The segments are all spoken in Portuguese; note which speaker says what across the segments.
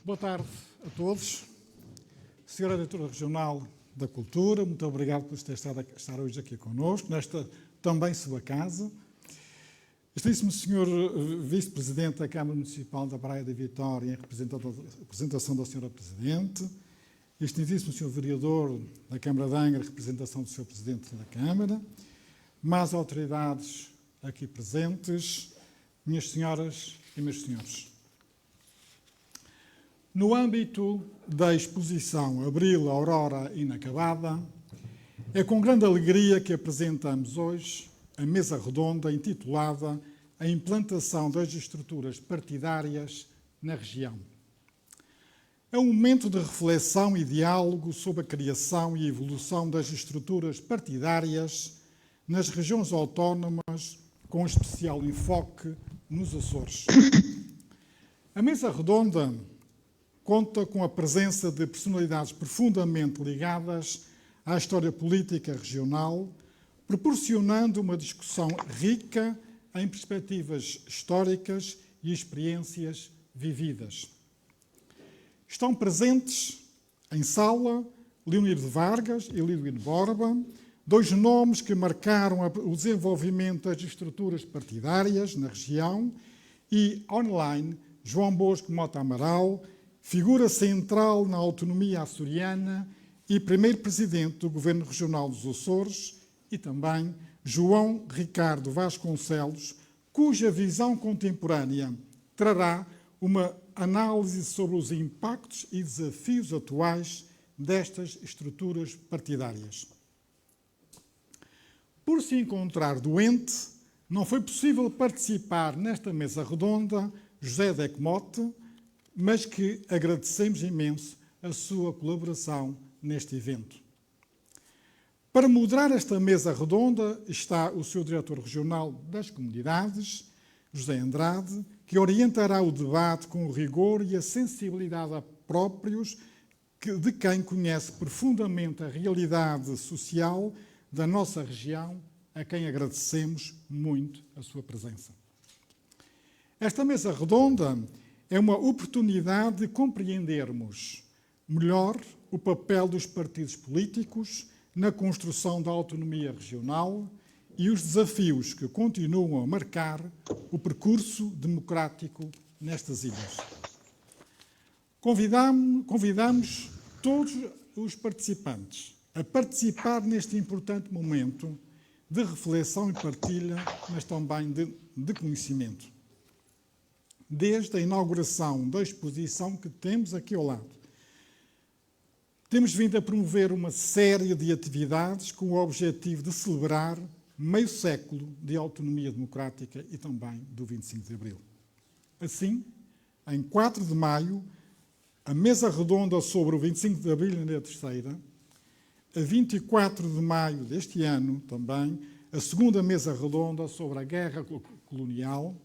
Speaker 1: Boa tarde a todos. Senhora Diretora Regional da Cultura, muito obrigado por estar hoje aqui connosco, nesta também sua casa. Excelentíssimo Senhor Vice-Presidente da Câmara Municipal da Praia da Vitória, em representação da Senhora Presidente. Excelentíssimo Senhor Vereador da Câmara de Angra, em representação do Senhor Presidente da Câmara. Mais autoridades aqui presentes, minhas senhoras e meus senhores. No âmbito da exposição Abril, Aurora Inacabada, é com grande alegria que apresentamos hoje a mesa redonda intitulada A Implantação das Estruturas Partidárias na Região. É um momento de reflexão e diálogo sobre a criação e evolução das estruturas partidárias nas regiões autónomas, com especial enfoque nos Açores. A mesa redonda conta com a presença de personalidades profundamente ligadas à história política regional, proporcionando uma discussão rica em perspectivas históricas e experiências vividas. Estão presentes em sala Leonir de Vargas e Liduíno Borba, dois nomes que marcaram o desenvolvimento das estruturas partidárias na região, e online João Bosco Mota Amaral, figura central na autonomia açoriana e primeiro presidente do Governo Regional dos Açores, e também João Ricardo Vasconcelos, cuja visão contemporânea trará uma análise sobre os impactos e desafios atuais destas estruturas partidárias. Por se encontrar doente, não foi possível participar nesta mesa redonda José Decomote, mas que agradecemos imenso a sua colaboração neste evento. Para moderar esta mesa redonda está o seu Diretor Regional das Comunidades, José Andrade, que orientará o debate com o rigor e a sensibilidade próprios de quem conhece profundamente a realidade social da nossa região, a quem agradecemos muito a sua presença. Esta mesa redonda é uma oportunidade de compreendermos melhor o papel dos partidos políticos na construção da autonomia regional e os desafios que continuam a marcar o percurso democrático nestas ilhas. Convidamos todos os participantes a participar neste importante momento de reflexão e partilha, mas também de conhecimento. Desde a inauguração da exposição que temos aqui ao lado, temos vindo a promover uma série de atividades com o objetivo de celebrar meio século de autonomia democrática e também do 25 de Abril. Assim, em 4 de maio, a mesa redonda sobre o 25 de Abril na terceira, a 24 de maio deste ano também, a segunda mesa redonda sobre a guerra colonial,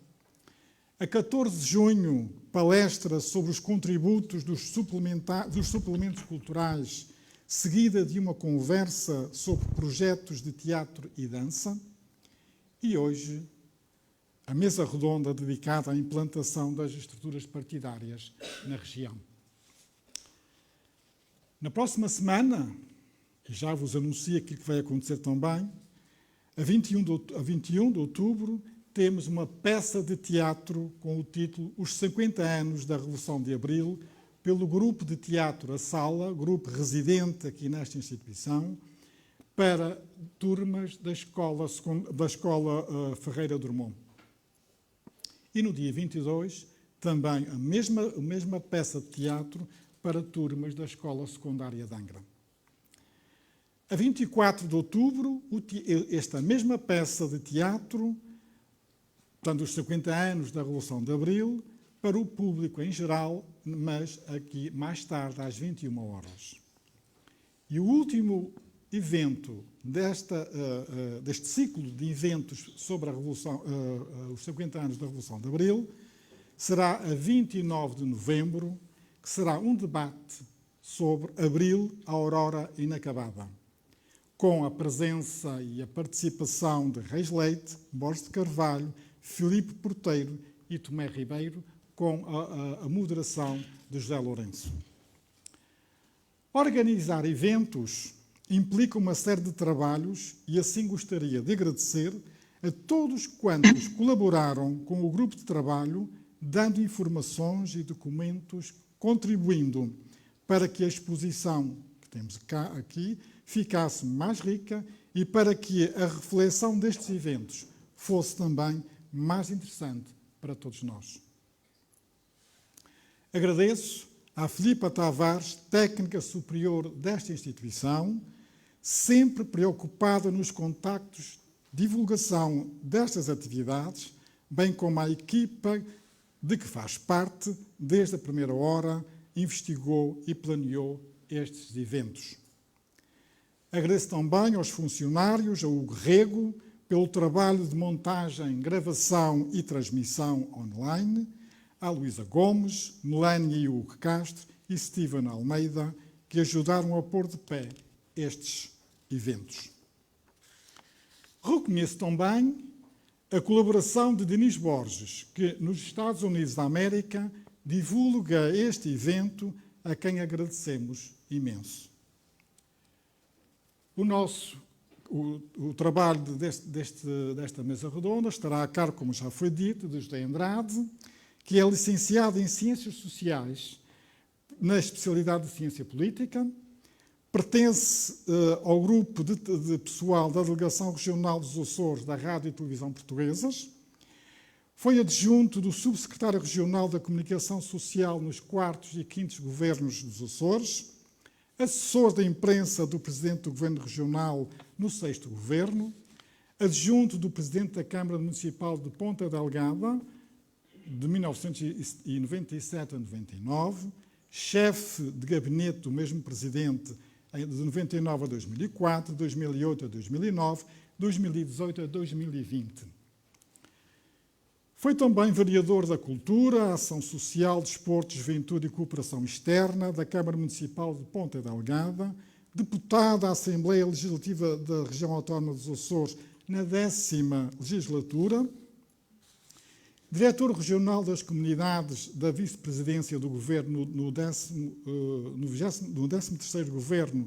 Speaker 1: a 14 de junho, palestra sobre os contributos dos suplementos culturais, seguida de uma conversa sobre projetos de teatro e dança. E hoje, a mesa redonda dedicada à implantação das estruturas partidárias na região. Na próxima semana, e já vos anuncio aquilo que vai acontecer também, a 21 de outubro, temos uma peça de teatro com o título Os 50 anos da Revolução de Abril, pelo grupo de teatro A Sala, grupo residente aqui nesta instituição, para turmas da Escola Ferreira Drummond. E no dia 22, também a mesma peça de teatro para turmas da Escola Secundária de Angra. A 24 de outubro, esta mesma peça de teatro, portanto, os 50 anos da Revolução de Abril, para o público em geral, mas aqui mais tarde, às 21 horas. E o último evento deste ciclo de eventos sobre a Revolução, os 50 anos da Revolução de Abril, será a 29 de novembro, que será um debate sobre Abril, a Aurora Inacabada, com a presença e a participação de Reis Leite, Borges de Carvalho, Filipe Porteiro e Tomé Ribeiro, com a moderação de José Lourenço. Organizar eventos implica uma série de trabalhos e assim gostaria de agradecer a todos quantos colaboraram com o grupo de trabalho, dando informações e documentos, contribuindo para que a exposição que temos aqui ficasse mais rica e para que a reflexão destes eventos fosse também mais interessante para todos nós. Agradeço à Filipa Tavares, técnica superior desta instituição, sempre preocupada nos contactos, divulgação destas atividades, bem como à equipa de que faz parte, desde a primeira hora, investigou e planeou estes eventos. Agradeço também aos funcionários, ao Hugo Rego, pelo trabalho de montagem, gravação e transmissão online, à Luísa Gomes, Melania e Hugo Castro e Steven Almeida, que ajudaram a pôr de pé estes eventos. Reconheço também a colaboração de Denis Borges, que nos Estados Unidos da América divulga este evento, a quem agradecemos imenso. O trabalho desta mesa redonda estará a cargo, como já foi dito, de José Andrade, que é licenciado em Ciências Sociais na especialidade de Ciência Política, pertence ao grupo de pessoal da Delegação Regional dos Açores da Rádio e Televisão Portuguesas, foi adjunto do Subsecretário Regional da Comunicação Social nos 4º e 5º Governos dos Açores, assessor da imprensa do Presidente do Governo Regional no 6º Governo, adjunto do Presidente da Câmara Municipal de Ponta Delgada, de 1997 a 99, chefe de gabinete do mesmo Presidente de 99 a 2004, 2008 a 2009, 2018 a 2020. Foi também vereador da Cultura, Ação Social, Desporto, Juventude e Cooperação Externa da Câmara Municipal de Ponta Delgada, deputado à Assembleia Legislativa da Região Autónoma dos Açores na 10ª legislatura, diretor regional das comunidades da vice-presidência do Governo no 13º Governo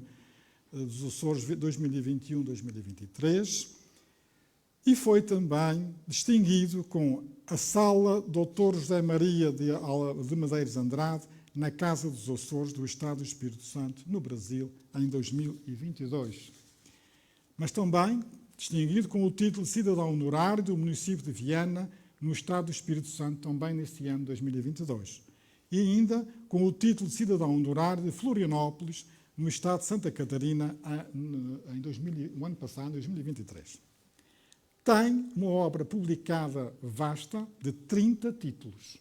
Speaker 1: dos Açores 2021-2023 e foi também distinguido com a Sala Dr. José Maria de Medeiros Andrade na Casa dos Açores do Estado do Espírito Santo, no Brasil, em 2022. Mas também distinguido com o título de cidadão honorário do município de Viana, no Estado do Espírito Santo, também neste ano 2022. E ainda com o título de cidadão honorário de Florianópolis, no Estado de Santa Catarina, no ano passado, 2023. Tem uma obra publicada vasta de 30 títulos.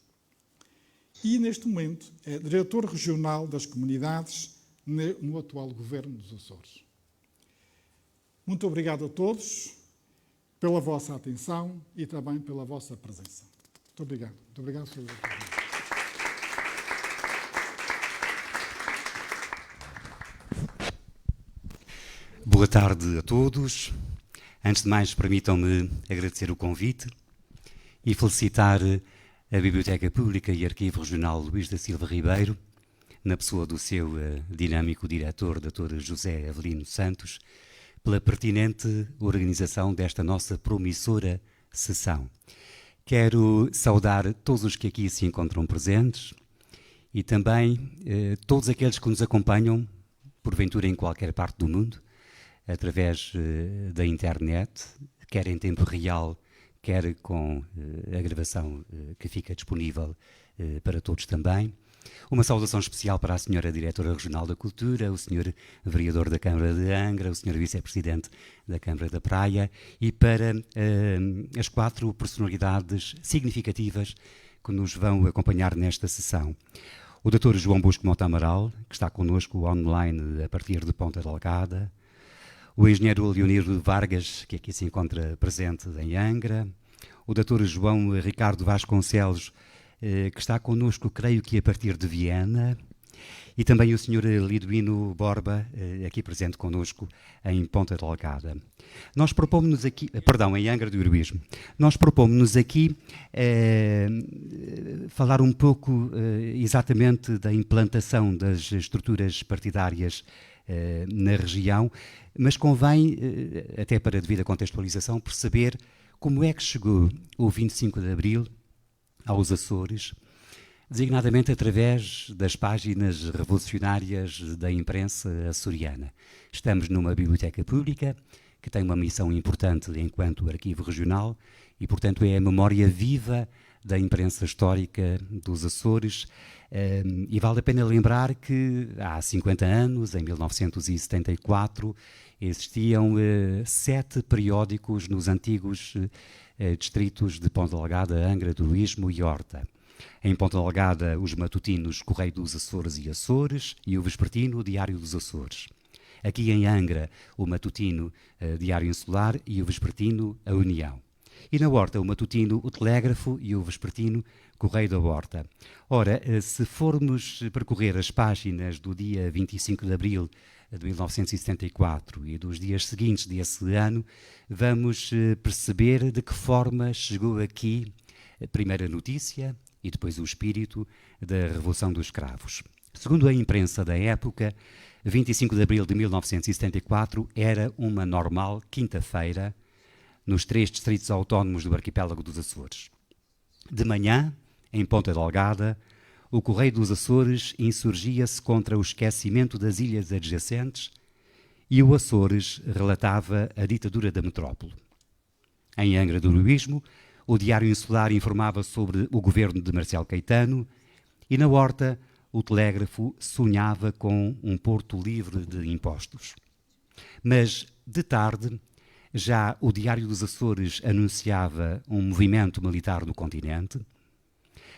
Speaker 1: E, neste momento, é diretor regional das comunidades no atual Governo dos Açores. Muito obrigado a todos pela vossa atenção e também pela vossa presença. Muito obrigado. Muito obrigado, Sr. Presidente.
Speaker 2: Boa tarde a todos. Antes de mais, permitam-me agradecer o convite e felicitar a Biblioteca Pública e Arquivo Regional Luís da Silva Ribeiro, na pessoa do seu dinâmico diretor, Dr. José Avelino Santos, pela pertinente organização desta nossa promissora sessão. Quero saudar todos os que aqui se encontram presentes e também todos aqueles que nos acompanham, porventura em qualquer parte do mundo, através da internet, quer em tempo real, quer com a gravação que fica disponível para todos também. Uma saudação especial para a Sra. Diretora Regional da Cultura, o Sr. Vereador da Câmara de Angra, o Sr. Vice-Presidente da Câmara da Praia e para as 4 personalidades significativas que nos vão acompanhar nesta sessão. O Dr. João Bosco Mota Amaral, que está connosco online a partir de Ponta Delgada, o Engenheiro Leonir Vargas, que aqui se encontra presente em Angra, o Dr. João Ricardo Vasconcelos, que está connosco, creio que a partir de Viena, e também o Sr. Liduíno Borba, aqui presente connosco em Ponta Delgada. Nós propomos-nos aqui, em Angra do Heroísmo, nós propomos-nos aqui falar um pouco exatamente da implantação das estruturas partidárias na região, mas convém, até para devida contextualização, perceber como é que chegou o 25 de Abril aos Açores, designadamente através das páginas revolucionárias da imprensa açoriana. Estamos numa biblioteca pública que tem uma missão importante enquanto arquivo regional e, portanto, é a memória viva da imprensa histórica dos Açores. E vale a pena lembrar que há 50 anos, em 1974, existiam 7 periódicos nos antigos distritos de Ponta Delgada, Angra do Heroísmo e Horta. Em Ponta Delgada, os matutinos Correio dos Açores e Açores e o vespertino Diário dos Açores. Aqui em Angra, o matutino Diário Insular e o vespertino A União. E na Horta, o matutino O Telégrafo e o vespertino Correio da Horta. Ora, se formos percorrer as páginas do dia 25 de abril de 1974 e dos dias seguintes desse ano, vamos perceber de que forma chegou aqui a primeira notícia e depois o espírito da Revolução dos Cravos. Segundo a imprensa da época, 25 de abril de 1974 era uma normal quinta-feira nos 3 distritos autónomos do arquipélago dos Açores. De manhã, em Ponta Delgada, o Correio dos Açores insurgia-se contra o esquecimento das ilhas adjacentes e o Açores relatava a ditadura da metrópole. Em Angra do Heroísmo, o Diário Insular informava sobre o governo de Marcelo Caetano e na Horta, o Telégrafo sonhava com um porto livre de impostos. Mas, de tarde, já o Diário dos Açores anunciava um movimento militar no continente,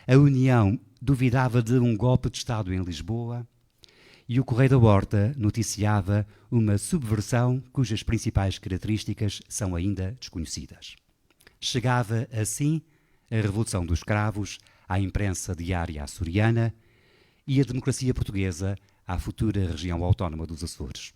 Speaker 2: a União duvidava de um golpe de Estado em Lisboa e o Correio da Horta noticiava uma subversão cujas principais características são ainda desconhecidas. Chegava, assim, a Revolução dos Cravos à imprensa diária açoriana e a democracia portuguesa à futura região autónoma dos Açores.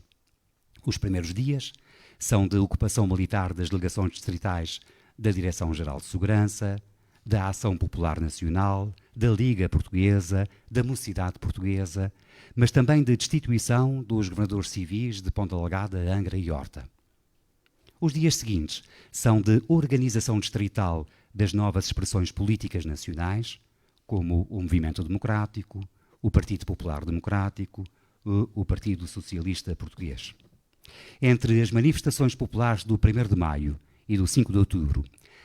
Speaker 2: Os primeiros dias são de ocupação militar das delegações distritais da Direção-Geral de Segurança, da Ação Popular Nacional, da Liga Portuguesa, da Mocidade Portuguesa, mas também de destituição dos governadores civis de Ponta Delgada, Angra e Horta. Os dias seguintes são de organização distrital das novas expressões políticas nacionais, como o Movimento Democrático, o Partido Popular Democrático, o Partido Socialista Português. Entre as manifestações populares do 1º de maio e do 5 de outubro,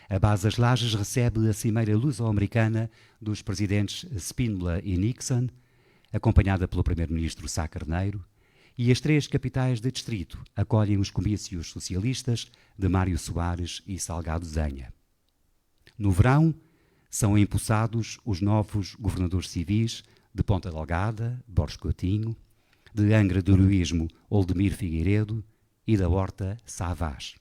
Speaker 2: a Base das Lajes recebe a cimeira luso-americana dos presidentes Spínola e Nixon, acompanhada pelo primeiro-ministro Sá Carneiro, e as 3 capitais de distrito acolhem os comícios socialistas de Mário Soares e Salgado Zenha. No verão, são empossados os novos governadores civis de Ponta Delgada, Borges Coutinho, de Angra do Heroísmo, Oldemir Figueiredo e da Horta, Sá Vaz.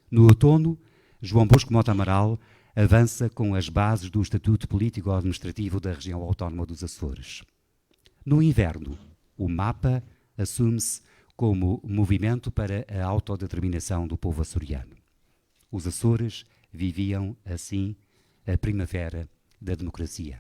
Speaker 2: No outono, João Bosco Mota Amaral avança com as bases do Estatuto Político-Administrativo da região autónoma dos Açores. No inverno, o MAPA assume-se como movimento para a autodeterminação do povo açoriano. Os Açores viviam, assim, a primavera da democracia.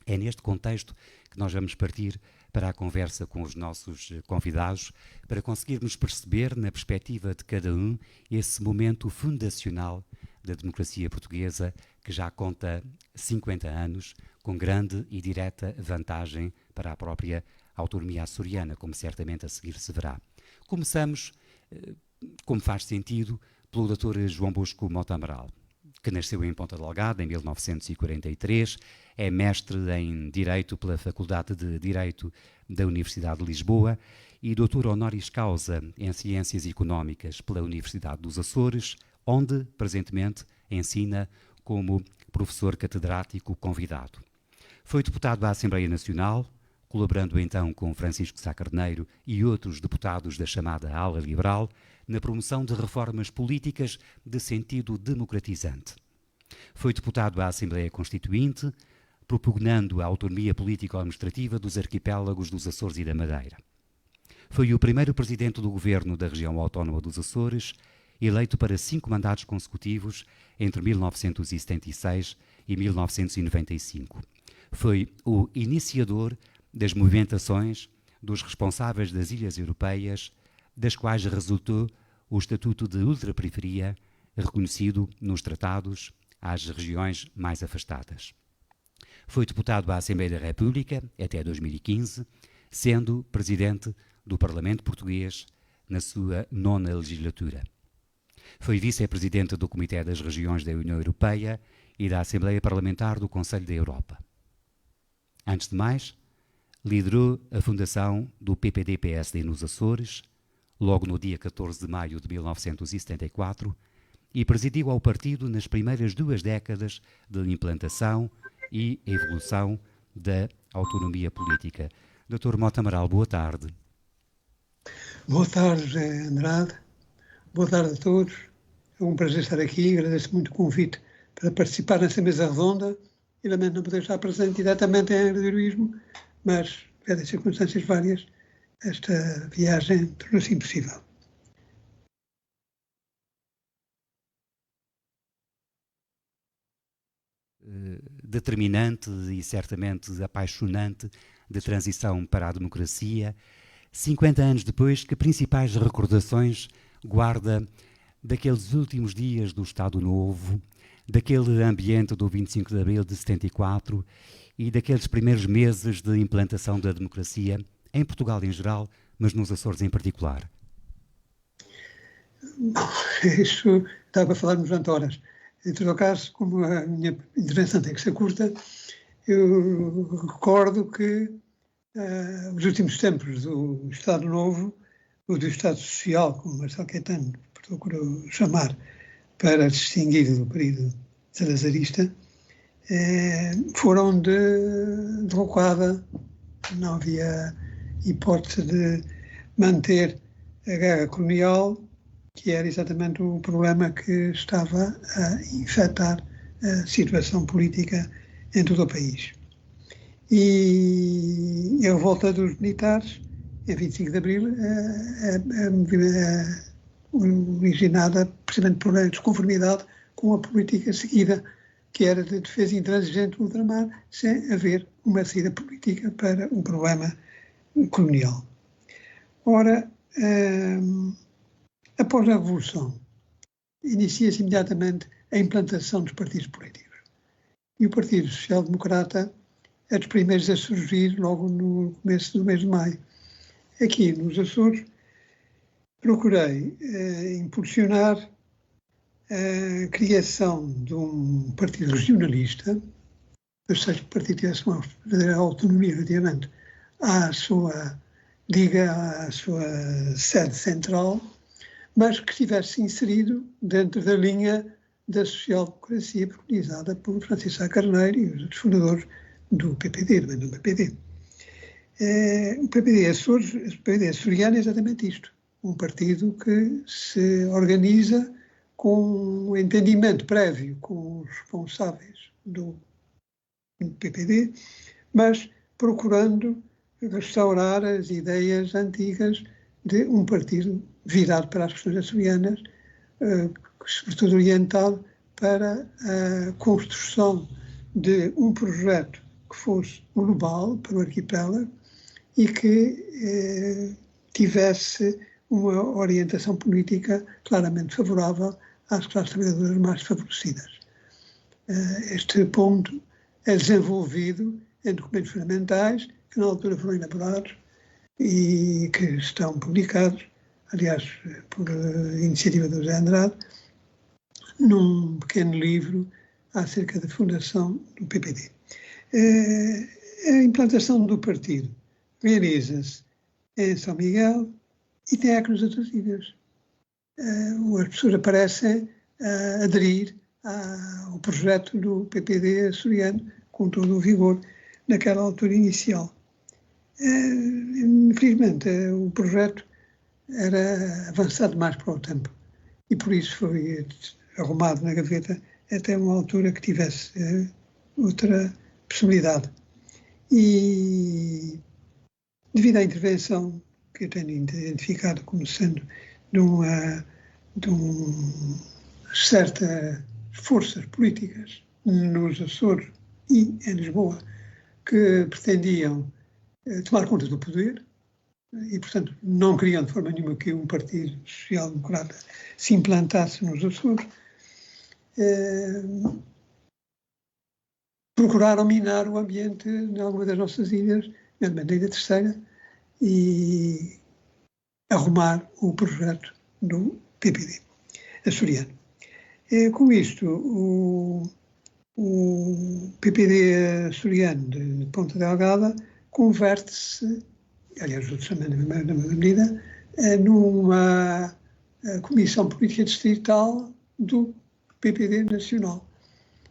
Speaker 2: É neste contexto que nós vamos partir para a conversa com os nossos convidados, para conseguirmos perceber, na perspectiva de cada um, esse momento fundacional da democracia portuguesa, que já conta 50 anos, com grande e direta vantagem para a própria autonomia açoriana, como certamente a seguir se verá. Começamos, como faz sentido, pelo Dr. João Bosco Mota Amaral, que nasceu em Ponta Delgada em 1943, é mestre em Direito pela Faculdade de Direito da Universidade de Lisboa e doutor honoris causa em Ciências Económicas pela Universidade dos Açores, onde, presentemente, ensina como professor catedrático convidado. Foi deputado à Assembleia Nacional, colaborando então com Francisco Sá Carneiro e outros deputados da chamada ala liberal, na promoção de reformas políticas de sentido democratizante. Foi deputado à Assembleia Constituinte, propugnando a autonomia político-administrativa dos arquipélagos dos Açores e da Madeira. Foi o primeiro presidente do governo da região autónoma dos Açores, eleito para 5 mandatos consecutivos entre 1976 e 1995. Foi o iniciador das movimentações dos responsáveis das ilhas europeias, das quais resultou o Estatuto de Ultraperiferia, reconhecido nos tratados às regiões mais afastadas. Foi deputado à Assembleia da República até 2015, sendo presidente do Parlamento Português na sua 9ª legislatura. Foi vice-presidente do Comitê das Regiões da União Europeia e da Assembleia Parlamentar do Conselho da Europa. Antes de mais, liderou a fundação do PPD-PSD nos Açores, logo no dia 14 de maio de 1974, e presidiu ao partido nas primeiras 2 décadas de implantação e evolução da autonomia política. Dr. Mota Amaral, boa tarde.
Speaker 3: Boa tarde, José Andrade. Boa tarde a todos. É um prazer estar aqui. Agradeço muito o convite para participar nessa mesa redonda e lamento não poder estar presente diretamente em Angra do Heroísmo, mas, devido a circunstâncias várias, esta viagem tornou-se impossível.
Speaker 2: Determinante e certamente apaixonante de transição para a democracia. 50 anos depois, que principais recordações guarda daqueles últimos dias do Estado Novo, daquele ambiente do 25 de Abril de 74 e daqueles primeiros meses de implantação da democracia em Portugal em geral, mas nos Açores em particular?
Speaker 3: Isso dá para falarmos durante horas. Em todo caso, como a minha intervenção tem que ser curta, eu recordo que os últimos tempos do Estado Novo, ou do Estado Social, como Marcelo Caetano procurou chamar, para distinguir do período salazarista, foram de derrocada. Não havia hipótese de manter a guerra colonial, que era exatamente o problema que estava a infectar a situação política em todo o país. E a revolta dos militares, em 25 de Abril, originada precisamente por uma desconformidade com a política seguida, que era de defesa intransigente do ultramar, sem haver uma saída política para o problema colonial. Ora, após a Revolução, inicia-se imediatamente a implantação dos partidos políticos. E o Partido Social Democrata é dos primeiros a surgir logo no começo do mês de maio. Aqui nos Açores, procurei impulsionar a criação de um partido regionalista, ou seja, que o partido tivesse uma verdadeira autonomia relativamente à sua sede central, mas que estivesse inserido dentro da linha da social-democracia preconizada por Francisco Sá Carneiro e os outros fundadores do PPD, do PPD. O PPD açoriano é exatamente isto, um partido que se organiza com um entendimento prévio com os responsáveis do PPD, mas procurando restaurar as ideias antigas de um partido virado para as questões açorianas, sobretudo orientado para a construção de um projeto que fosse global para o arquipélago e que tivesse uma orientação política claramente favorável às classes trabalhadoras mais favorecidas. Este ponto é desenvolvido em documentos fundamentais que na altura foram elaborados e que estão publicados, aliás, por iniciativa do José Andrade, num pequeno livro acerca da fundação do PPD. A implantação do partido realiza-se em São Miguel e tem eco nas outras ilhas. As pessoas parecem aderir ao projeto do PPD açoriano com todo o vigor naquela altura inicial. Infelizmente, o projeto era avançado mais para o tempo e por isso foi arrumado na gaveta até uma altura que tivesse outra possibilidade. E devido à intervenção que eu tenho identificado como sendo de uma certas forças políticas nos Açores e em Lisboa que pretendiam tomar conta do poder e, portanto, não queriam de forma nenhuma que um partido social-democrata se implantasse nos Açores, procuraram minar o ambiente em alguma das nossas ilhas, nomeadamente na Ilha Terceira, e arrumar o projeto do PPD açoriano. Com isto, o PPD açoriano de Ponta Delgada converte-se, aliás, outros também na mesma medida, numa comissão política distrital do PPD nacional.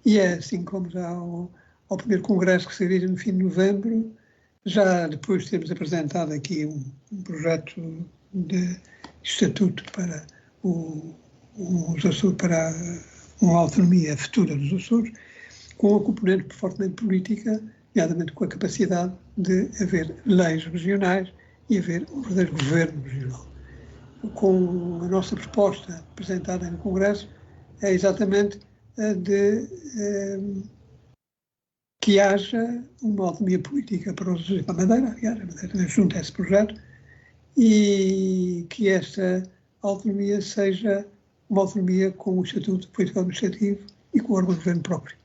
Speaker 3: E é assim como já ao primeiro congresso que se realiza no fim de novembro, já depois de termos apresentado aqui um projeto de estatuto para os Açores, para uma autonomia futura dos Açores, com a componente fortemente política, nomeadamente com a capacidade de haver leis regionais e haver um verdadeiro governo regional. Com a nossa proposta apresentada no Congresso, é exatamente a de que haja uma autonomia política para os Açores e para a Madeira, aliás, a Madeira também junta a esse projeto, e que esta autonomia seja uma autonomia com o Estatuto Político-Administrativo e com o órgão de governo próprio.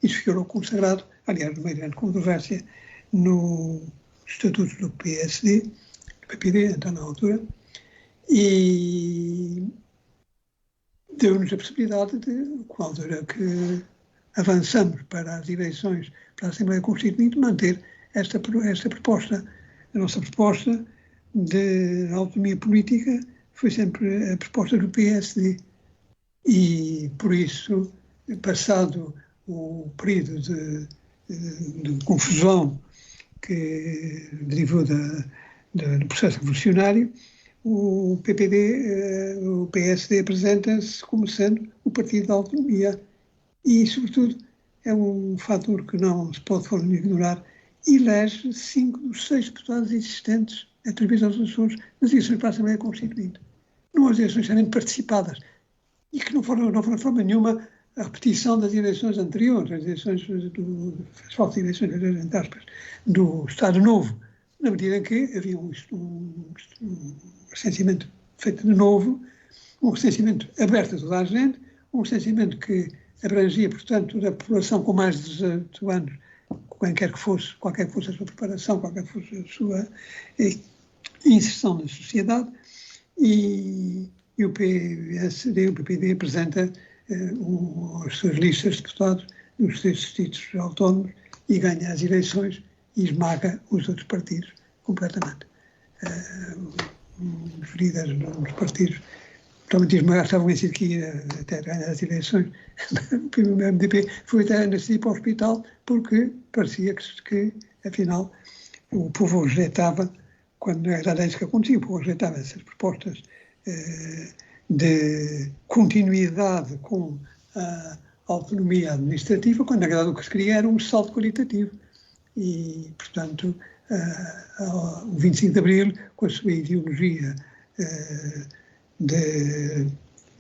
Speaker 3: Isso ficou consagrado, aliás, numa grande controvérsia, no Estatuto do PSD, do PPD, então na altura, e deu-nos a possibilidade de, com a altura que avançamos para as eleições para a Assembleia Constituinte, manter esta proposta. A nossa proposta de autonomia política foi sempre a proposta do PSD e, por isso, passado o período de confusão que derivou do processo revolucionário, o PPD, o PSD apresenta-se como sendo o partido da autonomia e, sobretudo, é um fator que não se pode de forma nenhuma ignorar, elege 5 dos 6 deputados existentes atribuídos aos Açores nas eleições para a Assembleia Constituinte. Não as eleições serem participadas e que não foram de forma nenhuma a repetição das eleições anteriores, as eleições as falsas eleições, entre aspas, do Estado Novo, na medida em que havia um recenseamento feito de novo, um recenseamento aberto a toda a gente, um recenseamento que abrangia, portanto, a população com mais de 18 anos, qualquer que fosse a sua preparação, qualquer que fosse a sua inserção na sociedade, e o PSD, o PPD, apresenta as suas listas de deputados nos seus distritos autónomos e ganha as eleições e esmaga os outros partidos completamente. Os líderes dos partidos totalmente esmagados estavam vencidos que ia até ganhar as eleições. O MDP foi até nascer para o hospital porque parecia que afinal, o povo rejeitava, quando na verdade é isso que acontecia, o povo rejeitava essas propostas de continuidade com a autonomia administrativa, quando na verdade o que se queria era um salto qualitativo. E, portanto, o 25 de Abril, com a sua ideologia de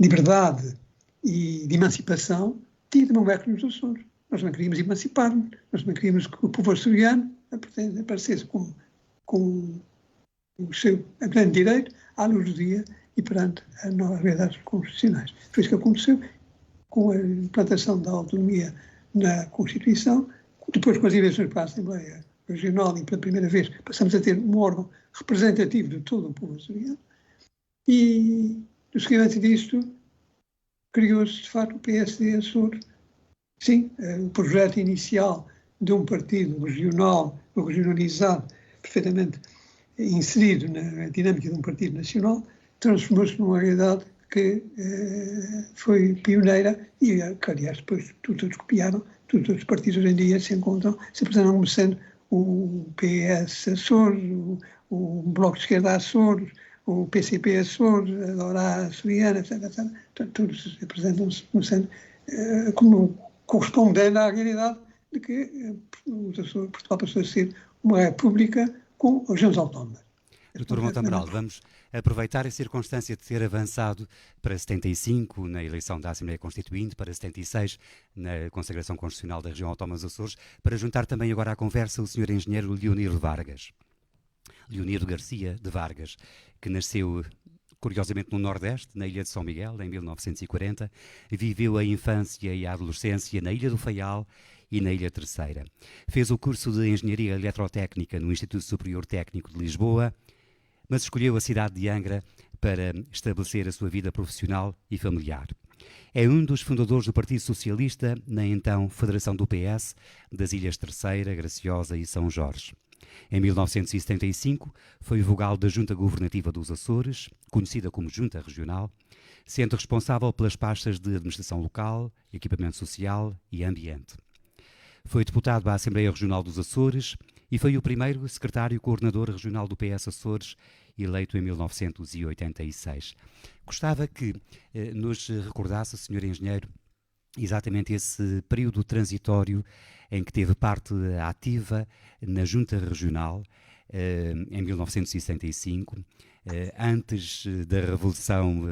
Speaker 3: liberdade e de emancipação, tinha também um eco nos Açores. Nós não queríamos emancipar-nos, nós não queríamos que o povo açoriano aparecesse com o seu pleno direito à luz do dia e perante as novas realidades constitucionais. Foi isso que aconteceu com a implantação da autonomia na Constituição, depois com as eleições para a Assembleia Regional e pela primeira vez passamos a ter um órgão representativo de todo o povo açoriano e, no seguimento disto, criou-se, de facto, o PSD Açores. Sim, o projeto inicial de um partido regional, regionalizado, perfeitamente inserido na dinâmica de um partido nacional, transformou-se numa realidade que foi pioneira e que, aliás, depois todos copiaram, todos os partidos hoje em dia se apresentam como sendo o PS Açores, o Bloco de Esquerda Açores, o PCP Açores, a Dora Açoriana, etc. Todos apresentam-se como sendo como correspondendo à realidade de que Portugal passou a ser uma república com regiões autónomas.
Speaker 2: Dr. Monte Amaral, vamos aproveitar a circunstância de ter avançado para 75 na eleição da Assembleia Constituinte, para 76 na consagração constitucional da região autónoma dos Açores, para juntar também agora à conversa o Sr. Engenheiro Leonir Vargas. Leonir Garcia de Vargas, que nasceu curiosamente no Nordeste, na Ilha de São Miguel, em 1940, viveu a infância e a adolescência na Ilha do Faial e na Ilha Terceira. Fez o curso de Engenharia Eletrotécnica no Instituto Superior Técnico de Lisboa, mas escolheu a cidade de Angra para estabelecer a sua vida profissional e familiar. É um dos fundadores do Partido Socialista, na então Federação do PS, das Ilhas Terceira, Graciosa e São Jorge. Em 1975, foi vogal da Junta Governativa dos Açores, conhecida como Junta Regional, sendo responsável pelas pastas de Administração Local, Equipamento Social e Ambiente. Foi deputado à Assembleia Regional dos Açores e foi o primeiro secretário-coordenador regional do PS Açores, eleito em 1986. Gostava que nos recordasse, Sr. Engenheiro, exatamente esse período transitório em que teve parte ativa na Junta Regional, em 1965, antes da Revolução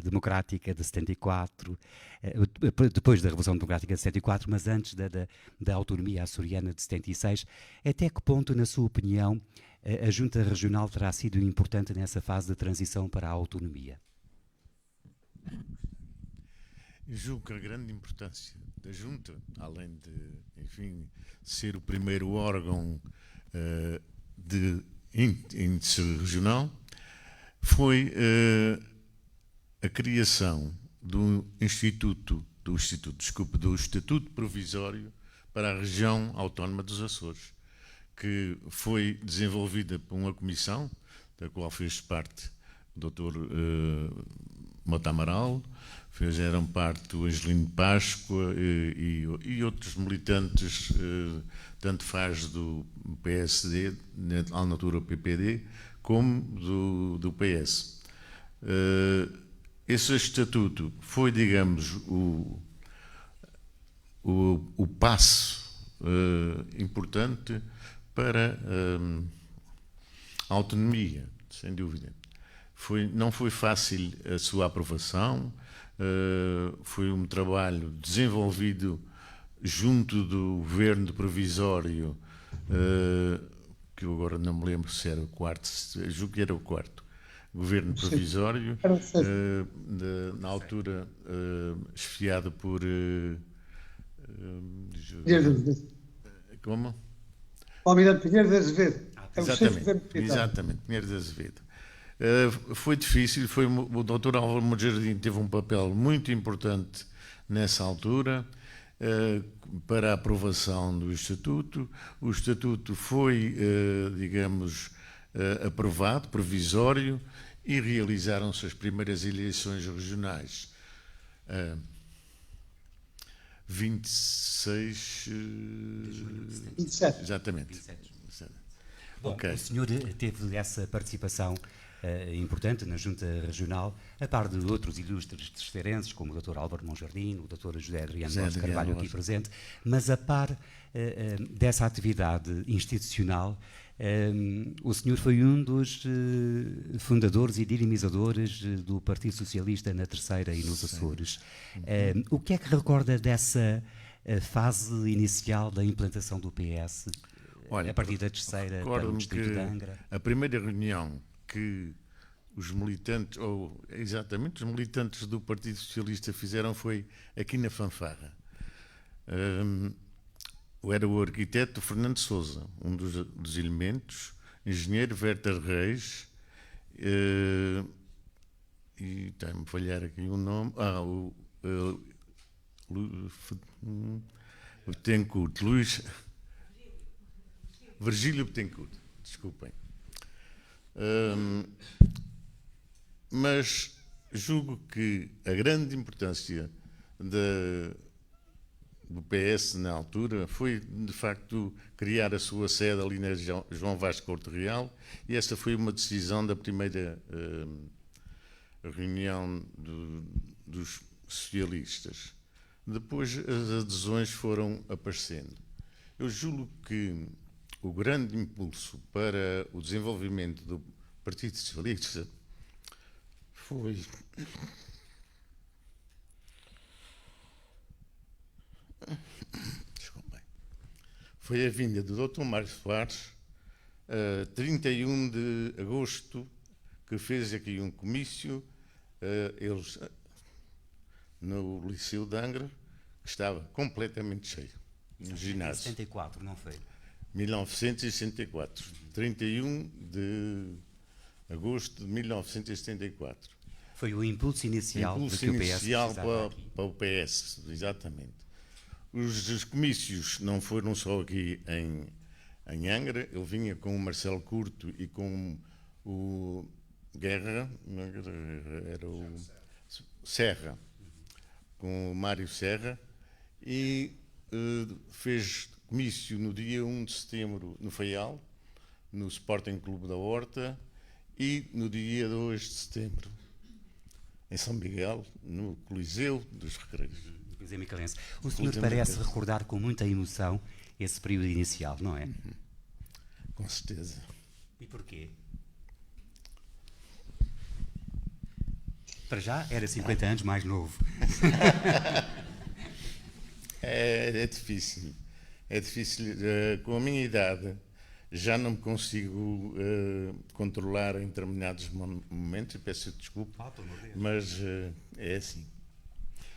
Speaker 2: Democrática de 74, depois da Revolução Democrática de 74, mas antes da autonomia açoriana de 76. Até que ponto, na sua opinião, a Junta Regional terá sido importante nessa fase de transição para a autonomia?
Speaker 4: Eu julgo que a grande importância da Junta, além de, enfim, ser o primeiro órgão de índice regional, foi a criação do Estatuto Provisório para a região autónoma dos Açores, que foi desenvolvida por uma comissão, da qual fez parte o Dr. Mota Amaral, fizeram parte o Angelino Páscoa e outros militantes, tanto faz do PSD, na altura PPD, como do PS. Esse estatuto foi, digamos, o passo importante para a autonomia, sem dúvida. Não foi fácil a sua aprovação, foi um trabalho desenvolvido junto do governo provisório, que eu agora não me lembro se era o quarto, julgo que era o quarto governo provisório, na altura esfiado por... como?
Speaker 3: O Almirante Pinheiro de Azevedo.
Speaker 4: Exatamente, Pinheiro de Azevedo. Foi difícil, o Dr. Álvaro Mojardim teve um papel muito importante nessa altura para a aprovação do Estatuto. O Estatuto foi, digamos, aprovado, provisório, e realizaram-se as primeiras eleições regionais. 27. Exatamente. 27.
Speaker 2: Bom, okay. O senhor teve essa participação importante na Junta Regional, a par de outros ilustres terceirenses, como o Dr. Álvaro Monjardim, o Dr. José Adriano Borges Carvalho, aqui presente, mas a par dessa atividade institucional, o senhor foi um dos fundadores e dinamizadores do Partido Socialista na Terceira e nos Açores. O que é que recorda dessa fase inicial da implantação do PS? Olha, a partir da Terceira para o distrito de Angra?
Speaker 4: A primeira reunião que os militantes, ou exatamente os militantes do Partido Socialista fizeram foi aqui na Fanfarra. Era o arquiteto Fernando Sousa, um dos elementos, engenheiro Werther Reis, e está-me a falhar aqui o nome, o Betancourt, Luís... Virgílio Betancourt, desculpem. Mas julgo que a grande importância do PS na altura foi, de facto, criar a sua sede ali na João Vasco Corte Real, e essa foi uma decisão da primeira reunião dos socialistas. Depois as adesões foram aparecendo. Eu julgo que o grande impulso para o desenvolvimento do Partido Socialista foi a vinda do Dr. Mário Soares, 31 de agosto, que fez aqui um comício, eles no Liceu de Angra, que estava completamente cheio, no ginásio.
Speaker 2: 64, não foi?
Speaker 4: 1964, 31 de agosto de 1974.
Speaker 2: Foi o impulso inicial,
Speaker 4: Impulso
Speaker 2: que o PS
Speaker 4: inicial
Speaker 2: precisava aqui.
Speaker 4: para o PS, exatamente. Os comícios não foram só aqui em Angra, ele vinha com o Marcelo Curto e com o Guerra, era o Serra, com o Mário Serra, e fez comício no dia 1 de setembro no Faial, no Sporting Clube da Horta, e no dia 2 de setembro em São Miguel, no Coliseu dos Recreios.
Speaker 2: Coliseu Micalense. O senhor parece recordar com muita emoção esse período inicial, não é?
Speaker 4: Com certeza.
Speaker 2: E porquê? Para já era 50 anos mais novo.
Speaker 4: É difícil. É difícil. Com a minha idade, já não me consigo controlar em determinados momentos, e peço desculpa, mas é assim.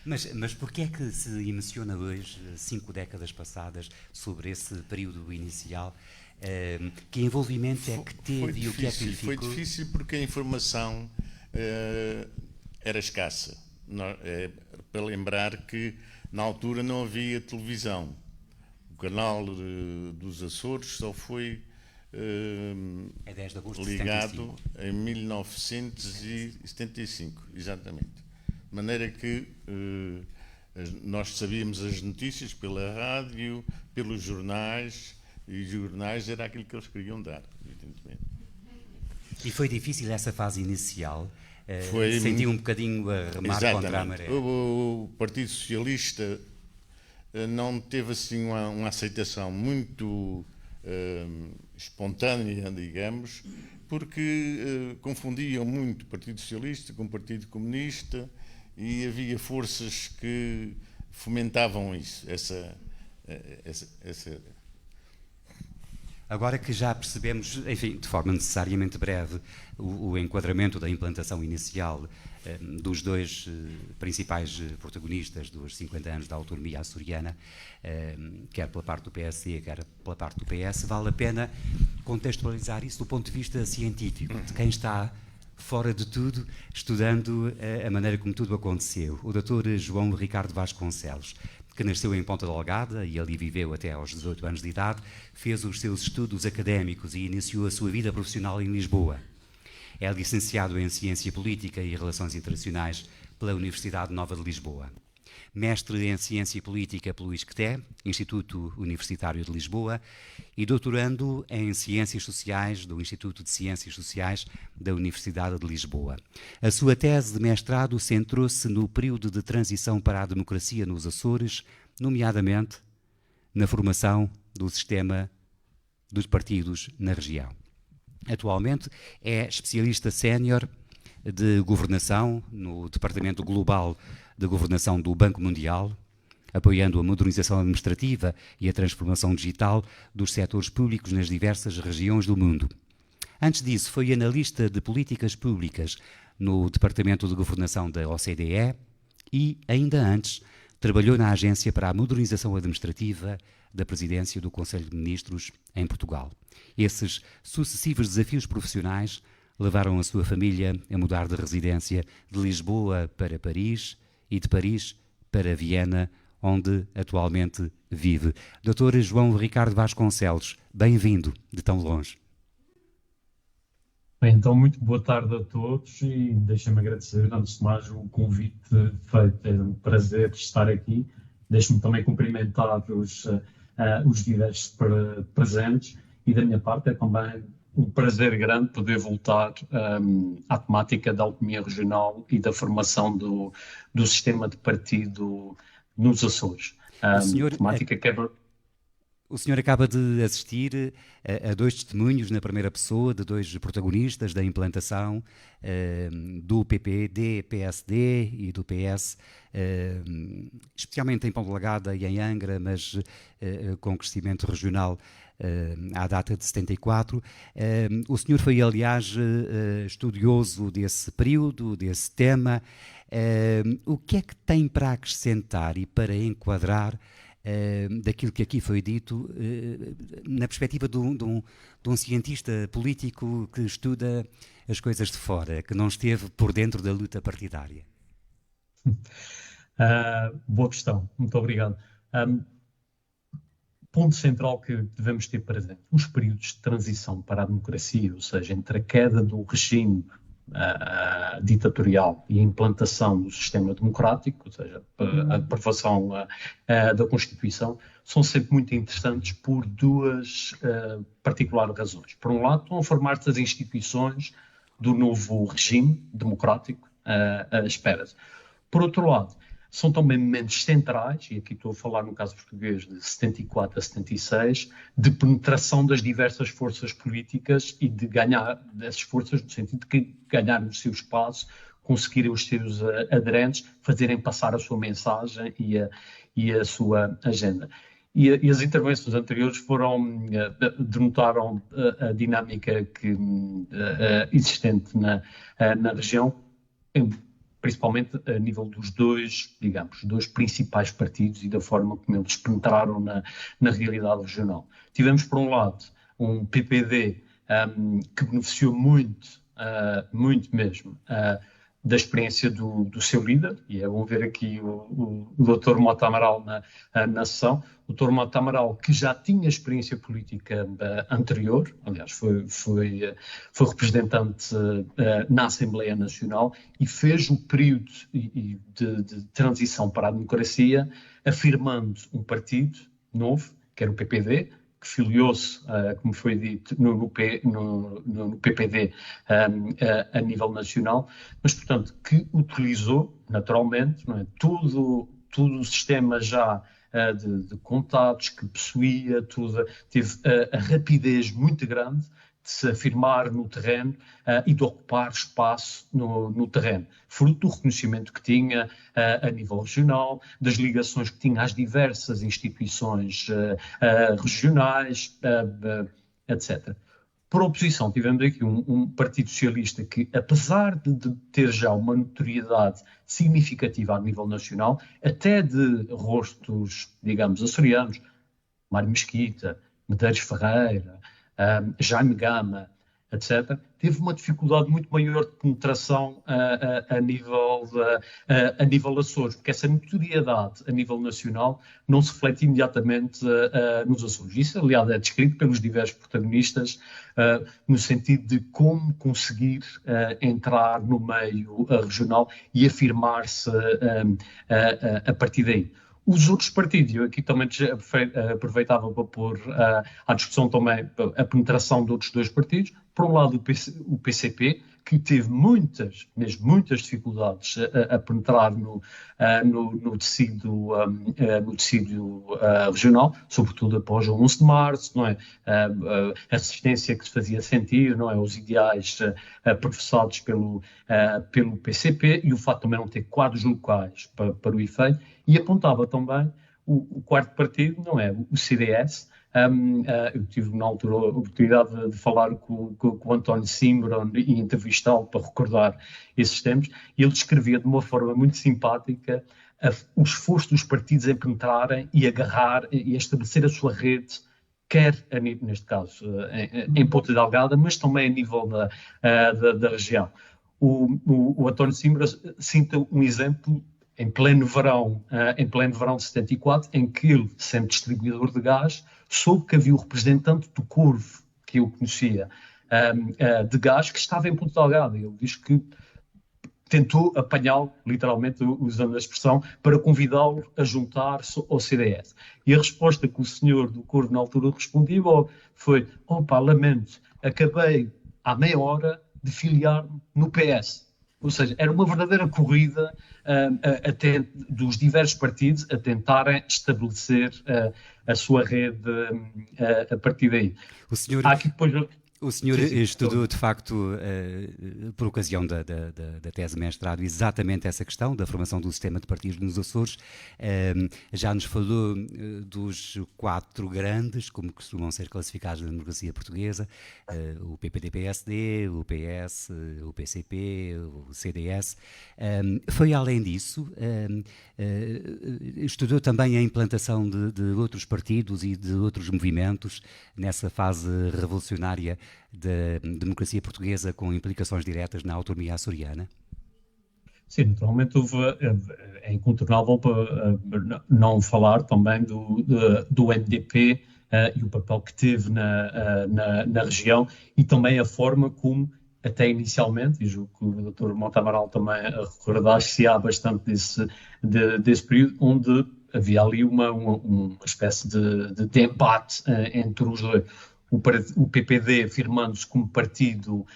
Speaker 2: Mas porquê é que se emociona hoje, 5 décadas passadas, sobre esse período inicial? Que envolvimento é que teve e o que é que lhe ficou?
Speaker 4: Foi difícil porque a informação era escassa. Para lembrar que na altura não havia televisão. O canal dos Açores só foi
Speaker 2: é 10 de agosto
Speaker 4: ligado em 1975, exatamente. De maneira que nós sabíamos as notícias pela rádio, pelos jornais, e os jornais era aquilo que eles queriam dar, evidentemente.
Speaker 2: E foi difícil essa fase inicial?
Speaker 4: Foi
Speaker 2: sentiu um bocadinho a remar contra a maré?
Speaker 4: O Partido Socialista não teve assim uma aceitação muito espontânea, digamos, porque confundiam muito o Partido Socialista com o Partido Comunista, e havia forças que fomentavam isso, essa.
Speaker 2: Agora que já percebemos, enfim, de forma necessariamente breve, o enquadramento da implantação inicial dos dois principais protagonistas dos 50 anos da autonomia açoriana, quer pela parte do PSD, quer pela parte do PS, vale a pena contextualizar isso do ponto de vista científico, de quem está fora de tudo, estudando a maneira como tudo aconteceu. O Dr. João Ricardo Vasconcelos, que nasceu em Ponta Delgada e ali viveu até aos 18 anos de idade, fez os seus estudos académicos e iniciou a sua vida profissional em Lisboa. É licenciado em Ciência Política e Relações Internacionais pela Universidade Nova de Lisboa. Mestre em Ciência Política pelo ISCTE, Instituto Universitário de Lisboa, e doutorando em Ciências Sociais do Instituto de Ciências Sociais da Universidade de Lisboa. A sua tese de mestrado centrou-se no período de transição para a democracia nos Açores, nomeadamente na formação do sistema dos partidos na região. Atualmente é especialista sénior de governação no Departamento Global de Governação do Banco Mundial, apoiando a modernização administrativa e a transformação digital dos setores públicos nas diversas regiões do mundo. Antes disso, foi analista de políticas públicas no Departamento de Governação da OCDE e, ainda antes, trabalhou na Agência para a Modernização Administrativa da Presidência do Conselho de Ministros em Portugal. Esses sucessivos desafios profissionais levaram a sua família a mudar de residência de Lisboa para Paris e de Paris para Viena, onde atualmente vive. Dr. João Ricardo Vasconcelos, bem-vindo de tão longe.
Speaker 5: Bem, então, muito boa tarde a todos e deixem-me agradecer, antes de mais, o convite feito. É um prazer estar aqui. Deixe-me também cumprimentar os diversos presentes e, da minha parte, é também um prazer grande poder voltar à temática da autonomia regional e da formação do sistema de partido nos Açores.
Speaker 2: Senhor,
Speaker 5: temática que é...
Speaker 2: O senhor acaba de assistir a dois testemunhos na primeira pessoa de dois protagonistas da implantação do PPD, PSD e do PS, especialmente em Ponta Delgada e em Angra, mas com crescimento regional à data de 74. O senhor foi, aliás, estudioso desse período, desse tema. O que é que tem para acrescentar e para enquadrar daquilo que aqui foi dito, na perspectiva de um cientista político que estuda as coisas de fora, que não esteve por dentro da luta partidária?
Speaker 5: Boa questão, muito obrigado. Ponto central que devemos ter presente: os períodos de transição para a democracia, ou seja, entre a queda do regime ditatorial e a implantação do sistema democrático, ou seja, a aprovação da Constituição, são sempre muito interessantes por duas particulares razões. Por um lado, estão a formar-se as instituições do novo regime democrático, espera-se. Por outro lado, são também momentos centrais, e aqui estou a falar no caso português de 74 a 76, de penetração das diversas forças políticas e de ganhar dessas forças, no sentido de ganhar o seu espaço, conseguirem os seus aderentes, fazerem passar a sua mensagem e a sua agenda. E as intervenções anteriores denotaram a dinâmica existente na região, principalmente a nível dos dois principais partidos e da forma como eles penetraram na realidade regional. Tivemos, por um lado, um PPD que beneficiou muito mesmo, da experiência do seu líder, e é bom ver aqui o Dr. Mota Amaral na sessão. O Dr. Mota Amaral, que já tinha experiência política anterior, aliás, foi representante na Assembleia Nacional e fez o período de transição para a democracia, afirmando um partido novo, que era o PPD, que filiou-se, como foi dito, no PPD a nível nacional, mas, portanto, que utilizou, naturalmente, não é, todo o sistema já de contatos que possuía, teve a rapidez muito grande de se afirmar no terreno e de ocupar espaço no terreno, fruto do reconhecimento que tinha a nível regional, das ligações que tinha às diversas instituições regionais, etc. Por oposição, tivemos aqui um Partido Socialista que, apesar de ter já uma notoriedade significativa a nível nacional, até de rostos, digamos, açorianos, Mário Mesquita, Medeiros Ferreira, Jaime Gama, etc., teve uma dificuldade muito maior de penetração a nível Açores, porque essa notoriedade a nível nacional não se reflete imediatamente nos Açores. Isso, aliás, é descrito pelos diversos protagonistas no sentido de como conseguir entrar no meio regional e afirmar-se a partir daí. Os outros partidos, eu aqui também aproveitava para pôr à discussão também a penetração de outros dois partidos. Por um lado, o PCP, que teve muitas dificuldades a penetrar no tecido regional, sobretudo após o 11 de março, não é? A resistência que se fazia sentir, não é? Os ideais professados pelo PCP e o facto de também não ter quadros locais para o efeito, e apontava também o quarto partido, não é? O CDS. Eu tive na altura a oportunidade de falar com o António Simbrón e entrevistá-lo para recordar esses tempos, e ele descrevia de uma forma muito simpática o esforço dos partidos em penetrarem e agarrar e estabelecer a sua rede, quer neste caso em Ponta Delgada, mas também a nível da região. O António Simbrón cita um exemplo em pleno verão de 74, em que ele, sendo distribuidor de gás, soube que havia o representante do Corvo, que eu conhecia, de gás, que estava em Ponta Delgada. Ele diz que tentou apanhá-lo, literalmente usando a expressão, para convidá-lo a juntar-se ao CDS. E a resposta que o senhor do Corvo na altura respondeu foi: lamento, acabei há meia hora de filiar-me no PS. Ou seja, era uma verdadeira corrida dos diversos partidos a tentarem estabelecer a sua rede a partir daí.
Speaker 2: O senhor,
Speaker 5: Há aqui depois...
Speaker 2: o senhor
Speaker 5: Sim, sim,
Speaker 2: estudou, de facto, por ocasião da tese de mestrado, exatamente essa questão da formação do sistema de partidos nos Açores. Já nos falou dos 4 grandes, como costumam ser classificados na democracia portuguesa, o PPD-PSD, o PS, o PCP, o CDS. Foi além disso, estudou também a implantação de outros partidos e de outros movimentos nessa fase revolucionária da democracia portuguesa, com implicações diretas na autonomia açoriana?
Speaker 5: Sim, naturalmente é incontornável para não falar também do MDP e o papel que teve na região, e também a forma como, até inicialmente, e julgo que o Dr. Mota Amaral também recordar-se-á bastante desse período, onde havia ali uma espécie de embate entre os dois. O PPD afirmando-se como partido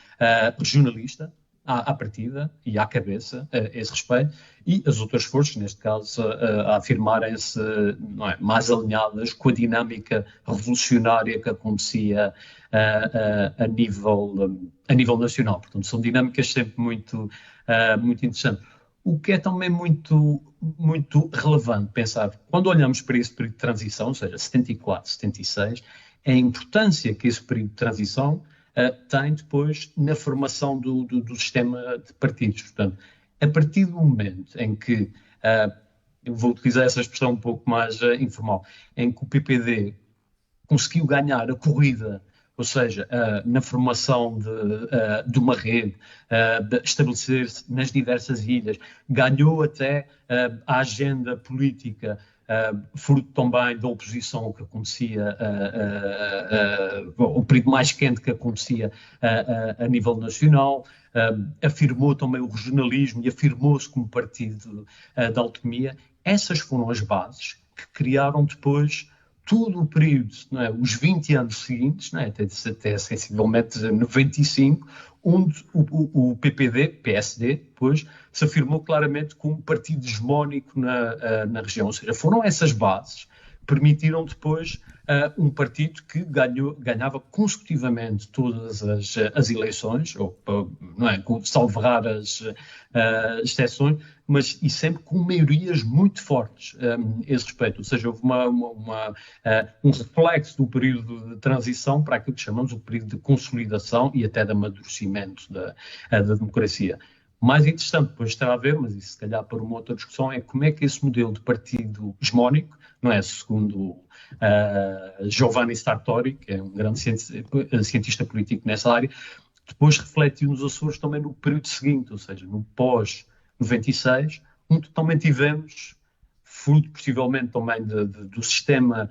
Speaker 5: regionalista, à partida e à cabeça, a esse respeito, e as outras forças, neste caso, a afirmarem-se mais alinhadas com a dinâmica revolucionária que acontecia a nível nacional. Portanto, são dinâmicas sempre muito interessantes. O que é também muito relevante pensar, quando olhamos para esse período de transição, ou seja, 74, 76, a importância que esse período de transição tem depois na formação do sistema de partidos. Portanto, a partir do momento em que, eu vou utilizar essa expressão um pouco mais informal, em que o PPD conseguiu ganhar a corrida, ou seja, na formação de uma rede, de estabelecer-se nas diversas ilhas, ganhou até a agenda política, fruto também da oposição ao que acontecia, o período mais quente que acontecia a nível nacional, afirmou também o regionalismo e afirmou-se como partido da autonomia. Essas foram as bases que criaram depois todo o período, não é, os 20 anos seguintes, não é, até sensivelmente 95, onde o PPD, PSD, depois, se afirmou claramente como partido hegemónico na região. Ou seja, foram essas bases que permitiram depois um partido que ganhava consecutivamente todas as eleições, não é, salvo raras exceções, mas e sempre com maiorias muito fortes a esse respeito. Ou seja, houve um reflexo do período de transição para aquilo que chamamos o período de consolidação e até de amadurecimento da democracia. Mais interessante depois terá a ver, mas isso se calhar para uma outra discussão, é como é que esse modelo de partido hegemónico, não é, segundo Giovanni Sartori, que é um grande cientista político nessa área, depois refletiu nos Açores também no período seguinte, ou seja, no pós-96, onde também tivemos, fruto possivelmente também do sistema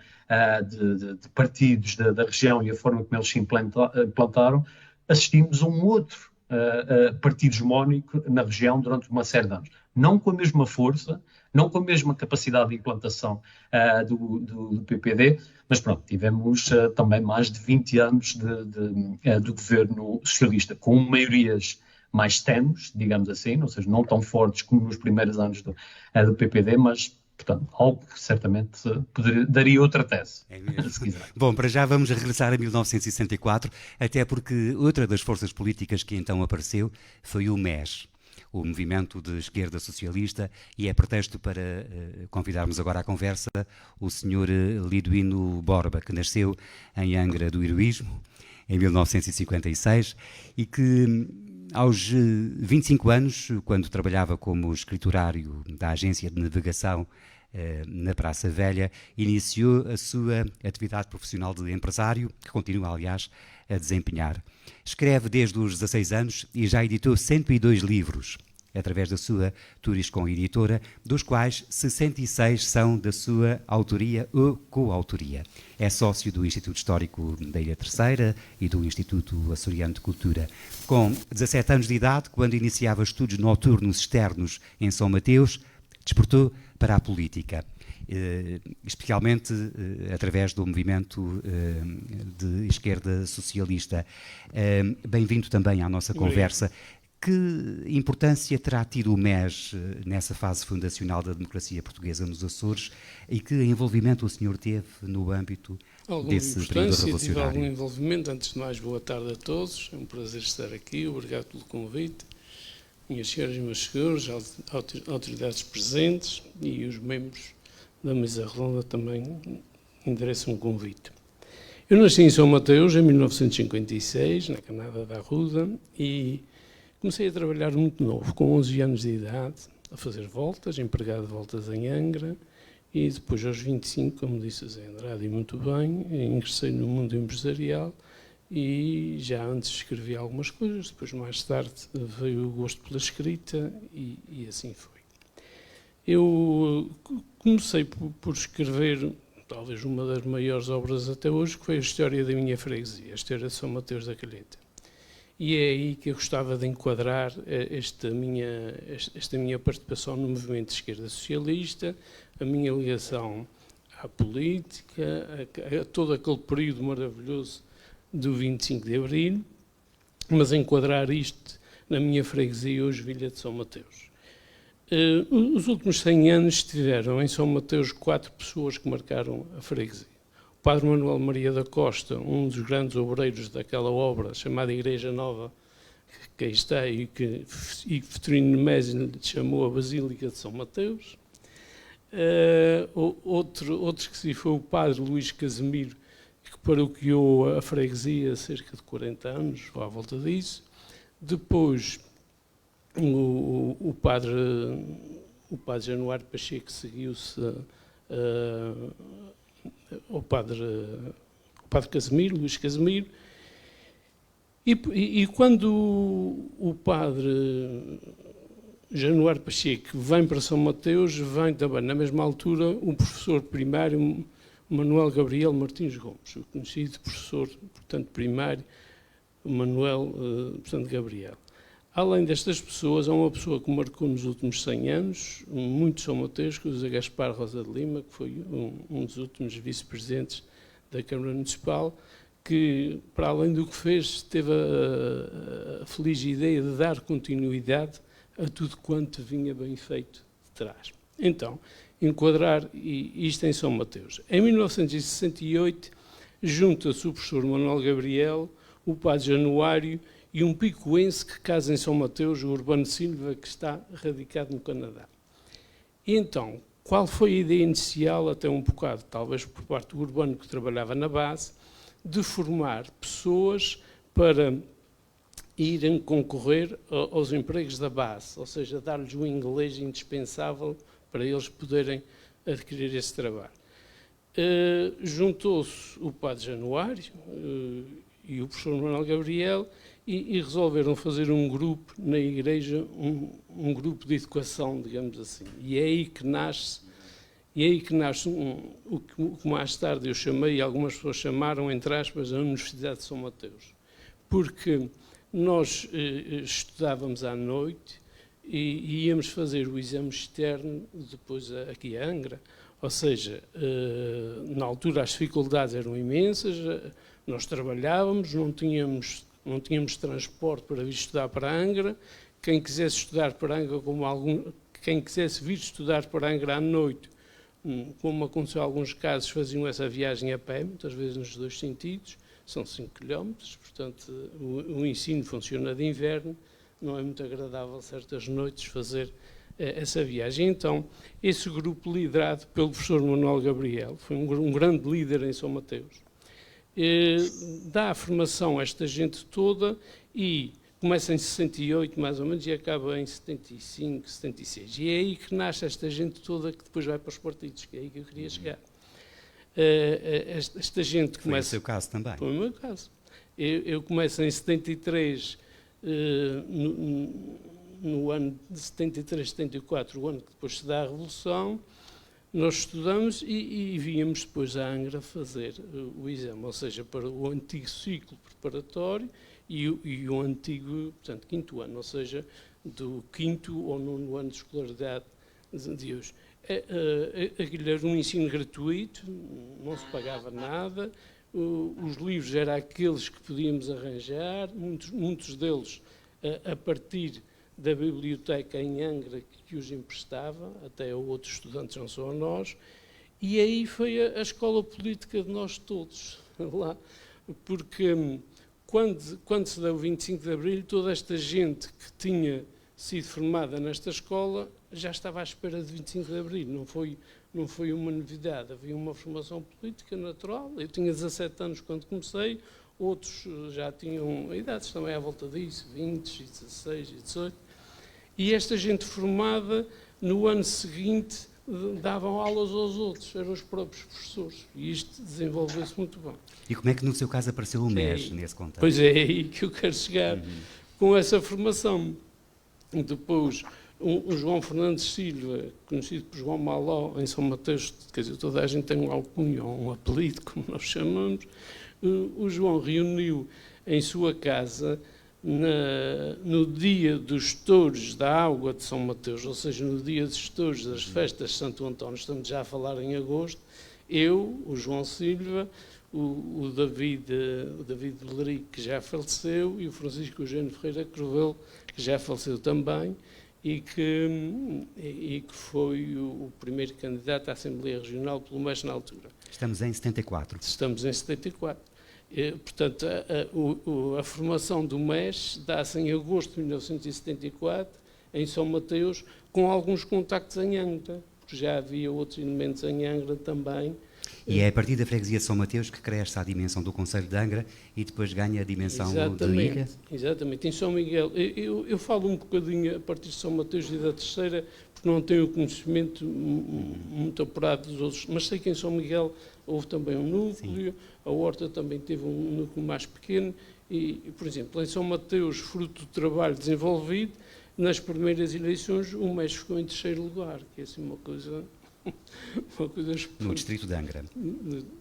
Speaker 5: de partidos da região e a forma como eles se implantaram, assistimos a um outro partido hegemónico na região durante uma série de anos. Não com a mesma força, não com a mesma capacidade de implantação do PPD, mas pronto, tivemos também mais de 20 anos do governo socialista, com maiorias mais tenues, digamos assim, ou seja, não tão fortes como nos primeiros anos do PPD, mas, portanto, algo que certamente daria outra tese, se quiser.
Speaker 2: Bom, para já vamos regressar a 1964, até porque outra das forças políticas que então apareceu foi o MES, o Movimento de Esquerda Socialista, e é pretexto para convidarmos agora à conversa o Sr. Liduíno Borba, que nasceu em Angra do Heroísmo, em 1956, e que aos 25 anos, quando trabalhava como escriturário da agência de navegação na Praça Velha, iniciou a sua atividade profissional de empresário, que continua, aliás, a desempenhar. Escreve desde os 16 anos e já editou 102 livros, através da sua Turiscom Editora, dos quais 66 são da sua autoria ou coautoria. É sócio do Instituto Histórico da Ilha Terceira e do Instituto Açoriano de Cultura. Com 17 anos de idade, quando iniciava estudos noturnos externos em São Mateus, despertou para a política, especialmente através do movimento de esquerda socialista. Bem-vindo também à nossa conversa. Que importância terá tido o MES nessa fase fundacional da democracia portuguesa nos Açores e que envolvimento o senhor teve no âmbito desse período
Speaker 6: tive algum
Speaker 2: revolucionário?
Speaker 6: envolvimento. Antes de mais, boa tarde a todos. É um prazer estar aqui. Obrigado pelo convite. Minhas senhoras e meus senhores, autoridades presentes e os membros da mesa redonda também endereçam um convite. Eu nasci em São Mateus em 1956, na Canada da Arruda, e comecei a trabalhar muito novo, com 11 anos de idade, a fazer voltas, empregado de voltas em Angra, e depois aos 25, como disse o Zé Andrade, e muito bem, ingressei no mundo empresarial e já antes escrevi algumas coisas, depois mais tarde veio o gosto pela escrita e assim foi. Eu comecei por escrever talvez uma das maiores obras até hoje, que foi a história da minha freguesia, a história de São Mateus da Calheta. E é aí que eu gostava de enquadrar esta minha participação no movimento de esquerda socialista, a minha ligação à política, a todo aquele período maravilhoso do 25 de Abril, mas enquadrar isto na minha freguesia, hoje Vila de São Mateus. Os últimos 100 anos tiveram em São Mateus 4 pessoas que marcaram a freguesia. O Padre Manuel Maria da Costa, um dos grandes obreiros daquela obra chamada Igreja Nova, que aí está e que Vitorino Nemésio lhe chamou a Basílica de São Mateus. Outro que se foi o Padre Luís Casimiro, que paroquiou a freguesia há cerca de 40 anos, ou à volta disso. Depois, o padre Januário Pacheco seguiu-se ao padre Casimiro, Luís Casimiro, e quando o padre Januário Pacheco vem para São Mateus, vem também, na mesma altura, o professor primário Manuel Gabriel Martins Gomes, o conhecido professor, portanto, primário Manuel, portanto, Gabriel. Além destas pessoas, há uma pessoa que marcou nos últimos 100 anos, muito São Mateus, que é o José Gaspar Rosa de Lima, que foi um dos últimos vice-presidentes da Câmara Municipal, que, para além do que fez, teve a feliz ideia de dar continuidade a tudo quanto vinha bem feito de trás. Então, enquadrar isto em São Mateus. Em 1968, junta-se o professor Manuel Gabriel, o padre Januário e um picoense que casa em São Mateus, o Urbano Silva, que está radicado no Canadá. E então, qual foi a ideia inicial, até um bocado, talvez por parte do Urbano, que trabalhava na base, de formar pessoas para irem concorrer aos empregos da base, ou seja, dar-lhes o inglês indispensável para eles poderem adquirir esse trabalho. Juntou-se o padre Januário e o professor Manuel Gabriel e resolveram fazer um grupo na igreja, um grupo de educação, digamos assim. E é aí que nasce o que mais tarde eu chamei, e algumas pessoas chamaram, entre aspas, a Universidade de São Mateus. Porque nós estudávamos à noite e íamos fazer o exame externo depois aqui a Angra. Ou seja, na altura as dificuldades eram imensas, nós trabalhávamos, não tínhamos transporte para vir estudar para Angra. Quem quisesse estudar para Angra, quem quisesse vir estudar para Angra à noite, como aconteceu em alguns casos, faziam essa viagem a pé, muitas vezes nos dois sentidos, são 5 km, portanto o ensino funciona de inverno, não é muito agradável certas noites fazer essa viagem. Então, esse grupo liderado pelo professor Manuel Gabriel, foi um grande líder em São Mateus, dá a formação a esta gente toda e começa em 68 mais ou menos e acaba em 75, 76. E é aí que nasce esta gente toda que depois vai para os partidos, que é aí que eu queria chegar. Esta gente começa...
Speaker 2: Foi o seu caso também?
Speaker 6: Foi o meu caso. Eu começo em 73, no ano de 73, 74, o ano que depois se dá a Revolução, nós estudamos e víamos depois a Angra fazer o exame, ou seja, para o antigo ciclo preparatório e o antigo, portanto, 5º ano, ou seja, do 5º ou 9º ano de escolaridade de hoje. Aquilo era um ensino gratuito, não se pagava nada, os livros eram aqueles que podíamos arranjar, muitos deles a partir da biblioteca em Angra que os emprestava, até a outros estudantes, não só a nós, e aí foi a escola política de nós todos, lá, porque quando se deu o 25 de Abril, toda esta gente que tinha sido formada nesta escola já estava à espera de 25 de Abril, não foi uma novidade, havia uma formação política natural. Eu tinha 17 anos quando comecei, outros já tinham idades também à volta disso, 20, 16 e 18, e esta gente formada, no ano seguinte, davam aulas aos outros, eram os próprios professores, e isto desenvolveu-se muito bem.
Speaker 2: E como é que no seu caso apareceu o MES nesse contexto?
Speaker 6: Pois é aí que eu quero chegar, com essa formação. Depois, o João Fernandes Silva, conhecido por João Maló, em São Mateus, quer dizer, toda a gente tem um alcunha, um apelido, como nós chamamos, o João reuniu em sua casa, no dia dos touros da água de São Mateus, ou seja, no dia dos touros das festas de Santo António, estamos já a falar em agosto, eu, o João Silva, o David Beleric, que já faleceu, e o Francisco Eugênio Ferreira Crovelo, que já faleceu também, e que foi o primeiro candidato à Assembleia Regional pelo MES na altura.
Speaker 2: Estamos em 74.
Speaker 6: Estamos em 74. Portanto, a formação do MES dá-se em agosto de 1974, em São Mateus, com alguns contactos em Angra, porque já havia outros elementos em Angra também.
Speaker 2: E é a partir da freguesia de São Mateus que cresce a dimensão do Concelho de Angra e depois ganha a dimensão da ilha?
Speaker 6: Exatamente. Em São Miguel, eu falo um bocadinho a partir de São Mateus e da Terceira, porque não tenho conhecimento muito apurado dos outros, mas sei que em São Miguel houve também um núcleo, sim. A Horta também teve um núcleo mais pequeno, e, por exemplo, em São Mateus, fruto do trabalho desenvolvido, nas primeiras eleições o MES ficou em terceiro lugar, que é assim uma coisa
Speaker 2: no distrito de Angra,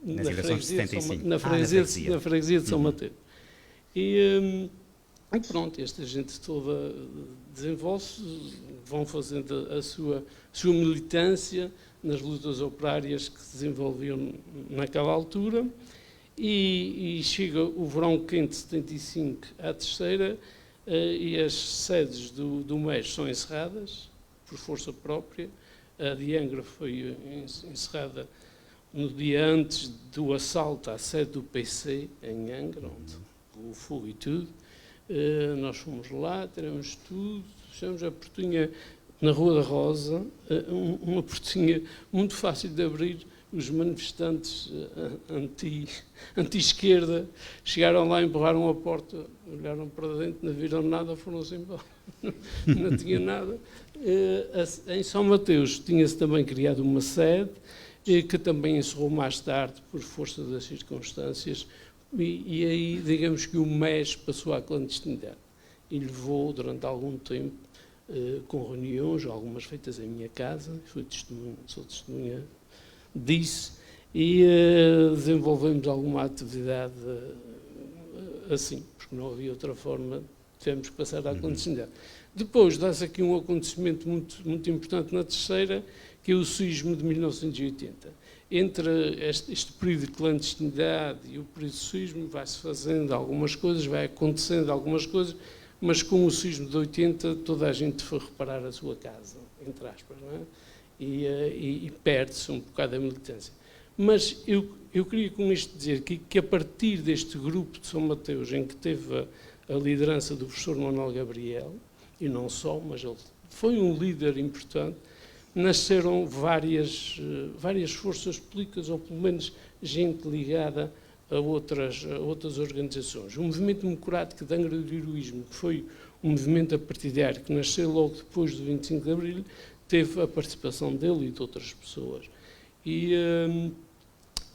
Speaker 2: nas
Speaker 6: na
Speaker 2: eleições de 75.
Speaker 6: Na freguesia de São Mateus. E pronto, esta gente toda desenvolve-se, vão fazendo a sua militância nas lutas operárias que se desenvolviam naquela altura, e chega o verão quente de 75 à Terceira, e as sedes do MES são encerradas por força própria. A de Angra foi encerrada no dia antes do assalto à sede do PC em Angra, onde o fogo e tudo. Nós fomos lá, tiramos tudo, fechamos a portinha na Rua da Rosa, uma portinha muito fácil de abrir. Os manifestantes anti-esquerda chegaram lá, empurraram a porta, olharam para dentro, não viram nada, foram-se embora. Não tinha nada. Em São Mateus tinha-se também criado uma sede, que também encerrou mais tarde por força das circunstâncias, e aí, digamos que o MES passou à clandestinidade e levou durante algum tempo, com reuniões, algumas feitas em minha casa, sou testemunha disso, e desenvolvemos alguma atividade assim, porque não havia outra forma, tivemos que passar à clandestinidade. Depois dá-se aqui um acontecimento muito importante na Terceira, que é o sismo de 1980. Entre este período de clandestinidade e o período de sismo vai-se fazendo algumas coisas, vai acontecendo algumas coisas, mas com o sismo de 80 toda a gente foi reparar a sua casa, entre aspas, não é? E perde-se um bocado a militância. Mas eu queria com isto dizer que a partir deste grupo de São Mateus, em que teve a liderança do professor Manuel Gabriel, e não só, mas ele foi um líder importante, nasceram várias forças políticas, ou pelo menos gente ligada a outras organizações. O movimento democrático de Angra do Heroísmo, que foi um movimento partidário que nasceu logo depois do 25 de Abril, teve a participação dele e de outras pessoas. E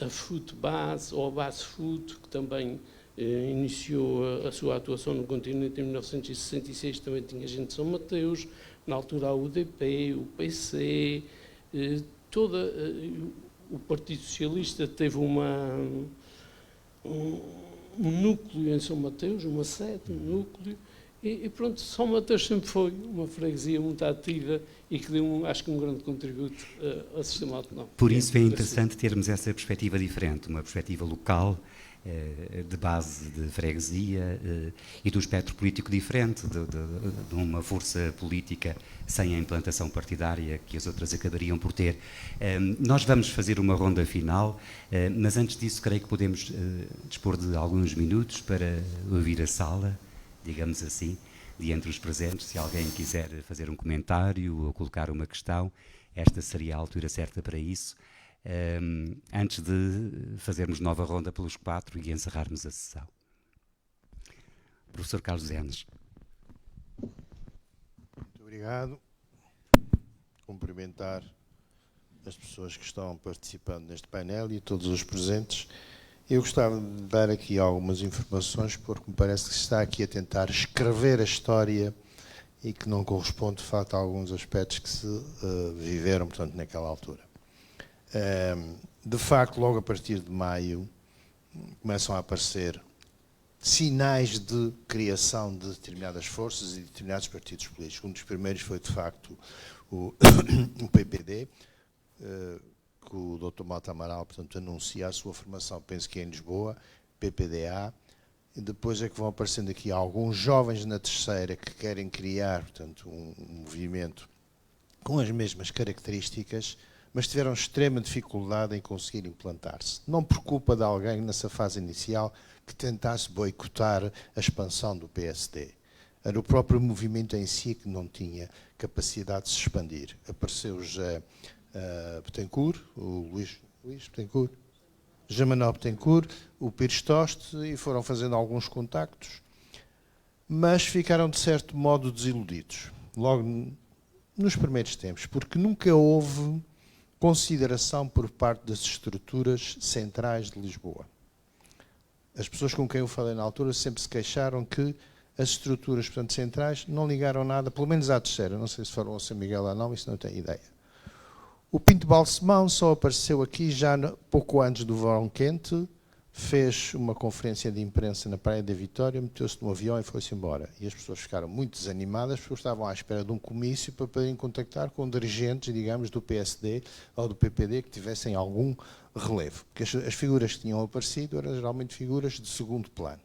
Speaker 6: a FUT Base, ou a Base FUT, que também iniciou a sua atuação no continente em 1966, também tinha gente de São Mateus, na altura a UDP, o PC, o Partido Socialista teve um núcleo em São Mateus, uma sede, um núcleo, e pronto, São Mateus sempre foi uma freguesia muito ativa e que deu, acho que, um grande contributo ao sistema autonómico.
Speaker 2: Por isso é interessante termos essa perspectiva diferente, uma perspectiva local, de base de freguesia e do espectro político diferente, de uma força política sem a implantação partidária que as outras acabariam por ter. Nós vamos fazer uma ronda final, mas antes disso creio que podemos dispor de alguns minutos para ouvir a sala, digamos assim, de entre os presentes. Se alguém quiser fazer um comentário ou colocar uma questão, esta seria a altura certa para isso. Antes de fazermos nova ronda pelos 4 e encerrarmos a sessão. Professor Carlos Enes.
Speaker 7: Muito obrigado. Cumprimentar as pessoas que estão participando neste painel e todos os presentes. Eu gostava de dar aqui algumas informações, porque me parece que se está aqui a tentar escrever a história e que não corresponde, de facto, a alguns aspectos que se viveram, portanto, naquela altura. De facto, logo a partir de maio, começam a aparecer sinais de criação de determinadas forças e determinados partidos políticos. Um dos primeiros foi, de facto, o PPD, que o Dr. Mota Amaral, portanto, anuncia a sua formação, penso que é em Lisboa, PPDA, e depois é que vão aparecendo aqui alguns jovens na terceira que querem criar, portanto, um movimento com as mesmas características, mas tiveram extrema dificuldade em conseguir implantar-se. Não por culpa de alguém nessa fase inicial que tentasse boicotar a expansão do PSD. Era o próprio movimento em si que não tinha capacidade de se expandir. Apareceu o José Betancourt, o Luís Betancourt, José Manuel Betancourt, o Pires Toste, e foram fazendo alguns contactos, mas ficaram de certo modo desiludidos, logo nos primeiros tempos, porque nunca houve consideração por parte das estruturas centrais de Lisboa. As pessoas com quem eu falei na altura sempre se queixaram que as estruturas, portanto, centrais não ligaram nada, pelo menos à terceira, não sei se foram ao São Miguel ou não, isso não tenho ideia. O Pinto Balsemão só apareceu aqui já pouco antes do verão quente, fez uma conferência de imprensa na Praia da Vitória, meteu-se num avião e foi-se embora. E as pessoas ficaram muito desanimadas porque estavam à espera de um comício para poderem contactar com dirigentes, digamos, do PSD ou do PPD que tivessem algum relevo. Porque as figuras que tinham aparecido eram geralmente figuras de segundo plano.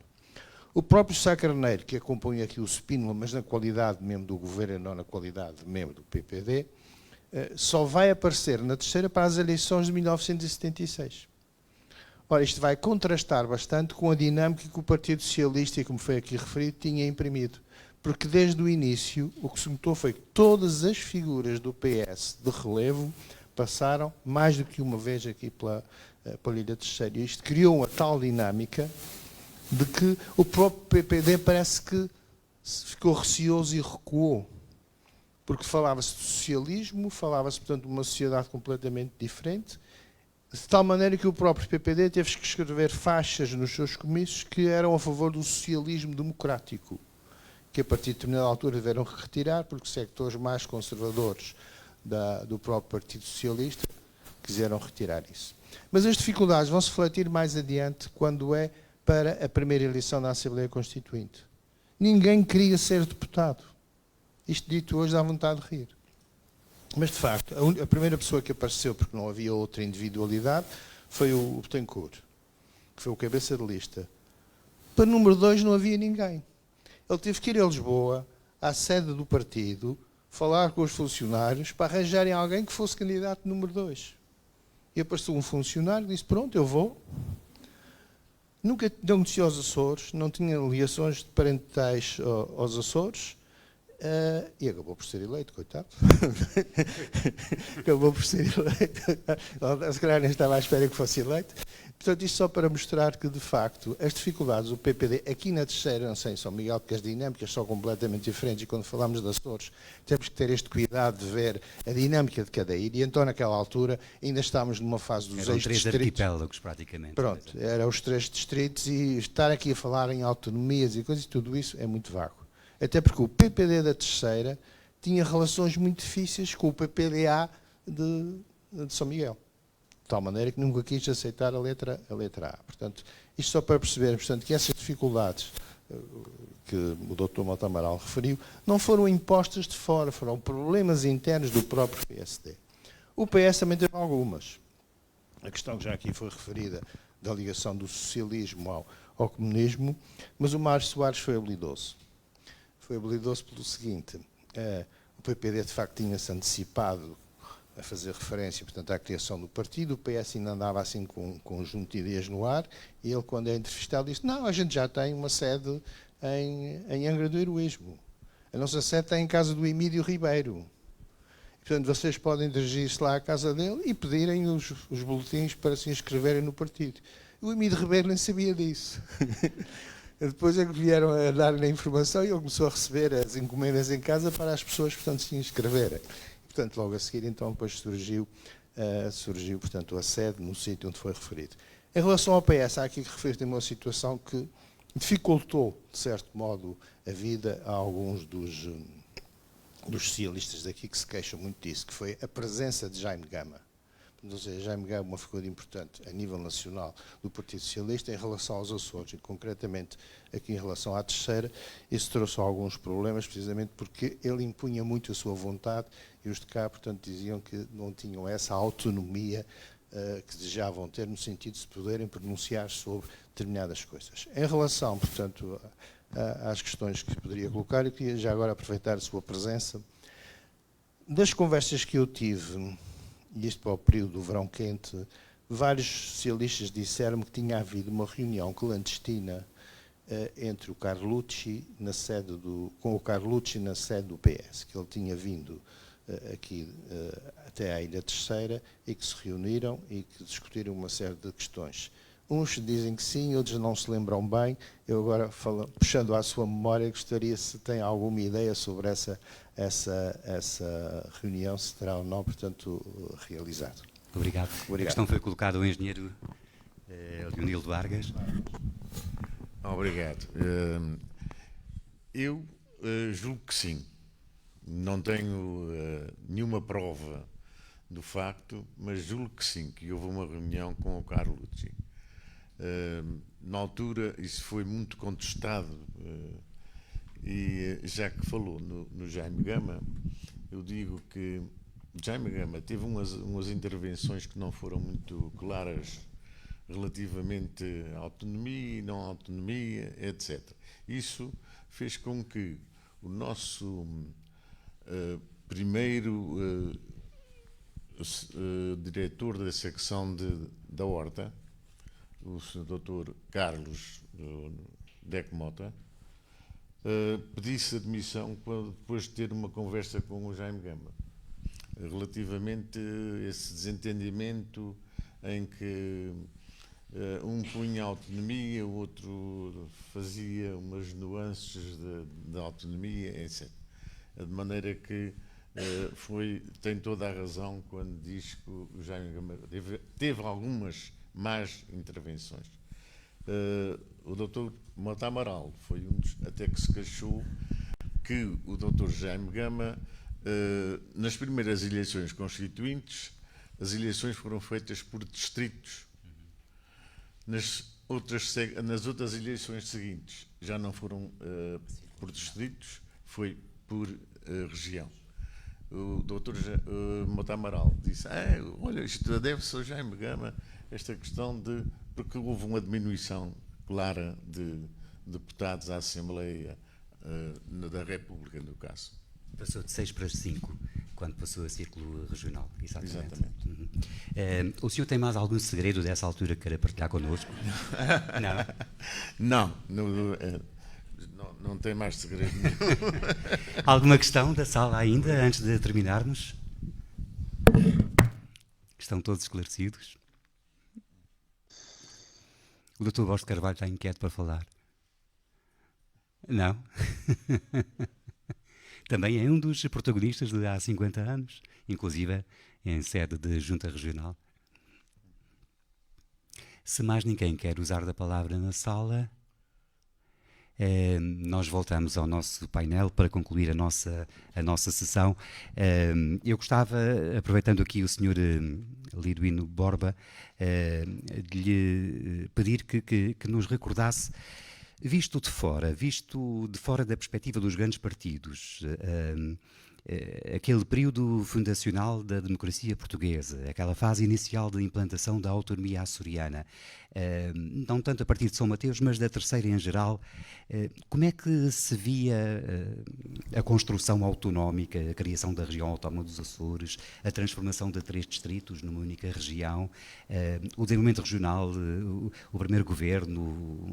Speaker 7: O próprio Sá Carneiro, que acompanha aqui o Spínola, mas na qualidade de membro do governo e não na qualidade de membro do PPD, só vai aparecer na terceira para as eleições de 1976. Ora, isto vai contrastar bastante com a dinâmica que o Partido Socialista, e como foi aqui referido, tinha imprimido. Porque desde o início o que se notou foi que todas as figuras do PS de relevo passaram mais do que uma vez aqui pela Ilha Terceira. E isto criou uma tal dinâmica de que o próprio PPD parece que ficou receoso e recuou. Porque falava-se de socialismo, falava-se, portanto, de uma sociedade completamente diferente, de tal maneira que o próprio PPD teve que escrever faixas nos seus comícios que eram a favor do socialismo democrático, que a partir de determinada altura tiveram que retirar, porque sectores mais conservadores do próprio Partido Socialista quiseram retirar isso. Mas as dificuldades vão se refletir mais adiante quando é para a primeira eleição da Assembleia Constituinte. Ninguém queria ser deputado. Isto dito hoje dá vontade de rir. Mas, de facto, a primeira pessoa que apareceu, porque não havia outra individualidade, foi o Betancourt, que foi o cabeça de lista. Para número 2 não havia ninguém. Ele teve que ir a Lisboa, à sede do partido, falar com os funcionários para arranjarem alguém que fosse candidato número 2. E apareceu um funcionário e disse, pronto, eu vou. Nunca deu notícia aos Açores, não tinha ligações de parentais aos Açores, e acabou por ser eleito, coitado. Acabou por ser eleito. Se calhar nem estava à espera que fosse eleito. Portanto, isto só para mostrar que, de facto, as dificuldades do PPD, aqui na terceira, não sei, em São Miguel, porque as dinâmicas são completamente diferentes, e quando falamos de Açores, temos que ter este cuidado de ver a dinâmica de cada ilha, e então, naquela altura, ainda estávamos numa fase dos
Speaker 2: eram 3
Speaker 7: distritos.
Speaker 2: arquipélagos, praticamente.
Speaker 7: Pronto, eram os 3 distritos, e estar aqui a falar em autonomias e coisas, e tudo isso é muito vago. Até porque o PPD da terceira tinha relações muito difíceis com o PPDA de São Miguel. De tal maneira que nunca quis aceitar a letra A. Portanto, isto só para percebermos, portanto, que essas dificuldades que o Dr. Mota Amaral referiu não foram impostas de fora, foram problemas internos do próprio PSD. O PS também teve algumas. A questão que já aqui foi referida da ligação do socialismo ao comunismo, mas o Mário Soares foi habilidoso. Foi habilidoso pelo seguinte, o PPD de facto tinha-se antecipado a fazer referência, portanto, à criação do partido, o PS ainda andava assim com um conjunto de ideias no ar, e ele, quando é entrevistado, disse, não, a gente já tem uma sede em Angra do Heroísmo. A nossa sede está em casa do Emílio Ribeiro. Portanto, vocês podem dirigir-se lá à casa dele e pedirem os boletins para se inscreverem no partido. O Emílio Ribeiro nem sabia disso. Depois é que vieram a dar-lhe a informação e ele começou a receber as encomendas em casa para as pessoas, portanto, se inscreverem. Portanto, logo a seguir, então, depois surgiu portanto, a sede no sítio onde foi referido. Em relação ao PS, há aqui que referir-te uma situação que dificultou, de certo modo, a vida a alguns dos socialistas daqui que se queixam muito disso, que foi a presença de Jaime Gama. Ou seja, Jaime Gama é uma figura importante a nível nacional do Partido Socialista em relação aos Açores, e concretamente aqui em relação à Terceira, isso trouxe alguns problemas, precisamente porque ele impunha muito a sua vontade e os de cá, portanto, diziam que não tinham essa autonomia que desejavam ter, no sentido de se poderem pronunciar sobre determinadas coisas. Em relação, portanto, às questões que poderia colocar, eu queria já agora aproveitar a sua presença. Das conversas que eu tive, e isto para o período do verão quente, vários socialistas disseram-me que tinha havido uma reunião clandestina entre o Carlucci com o Carlucci na sede do PS, que ele tinha vindo aqui até à Ilha Terceira e que se reuniram e que discutiram uma série de questões. Uns dizem que sim, outros não se lembram bem. Eu agora, puxando à sua memória, gostaria se tem alguma ideia sobre essa reunião, se terá ou não, portanto, realizado.
Speaker 2: Obrigado. A questão foi colocada ao engenheiro Leonildo Vargas.
Speaker 4: Obrigado. Eu julgo que sim. Não tenho nenhuma prova do facto, mas julgo que sim, que houve uma reunião com o Carlucci. Na altura isso foi muito contestado, e já que falou no Jaime Gama, eu digo que Jaime Gama teve umas intervenções que não foram muito claras relativamente à autonomia e não autonomia, etc. Isso fez com que o nosso primeiro diretor da secção da Horta, o Sr. Dr. Carlos Deco Mota, pedisse admissão depois de ter uma conversa com o Jaime Gama, relativamente a esse desentendimento em que um punha a autonomia, o outro fazia umas nuances da autonomia, etc. De maneira que tem toda a razão quando diz que o Jaime Gama teve algumas más intervenções. O Dr. Mota Amaral foi um dos até que se queixou que o Dr. Jaime Gama, nas primeiras eleições constituintes, as eleições foram feitas por distritos. Nas outras eleições seguintes já não foram por distritos, foi por região. O Dr. Mota Amaral disse, olha, isto deve-se ao Jaime Gama, esta questão porque houve uma diminuição clara de deputados à Assembleia da República, no caso.
Speaker 2: Passou de 6 para 5, quando passou a círculo regional. Exatamente. Uhum. O senhor tem mais algum segredo dessa altura que queira partilhar connosco?
Speaker 4: Não. Não tem mais segredo nenhum.
Speaker 2: Alguma questão da sala ainda, antes de terminarmos? Estão todos esclarecidos? O Dr. Borges Carvalho está inquieto para falar. Não? Também é um dos protagonistas de há 50 anos, inclusive em sede de Junta Regional. Se mais ninguém quer usar da palavra na sala, nós voltamos ao nosso painel para concluir a nossa sessão. Eu gostava, aproveitando aqui o Sr. Liduino Borba, de lhe pedir que nos recordasse, visto de fora da perspectiva dos grandes partidos, aquele período fundacional da democracia portuguesa, aquela fase inicial de implantação da autonomia açoriana, não tanto a partir de São Mateus, mas da Terceira em geral, como é que se via a construção autonómica, a criação da região autónoma dos Açores, a transformação de 3 distritos numa única região, o desenvolvimento regional, o primeiro governo,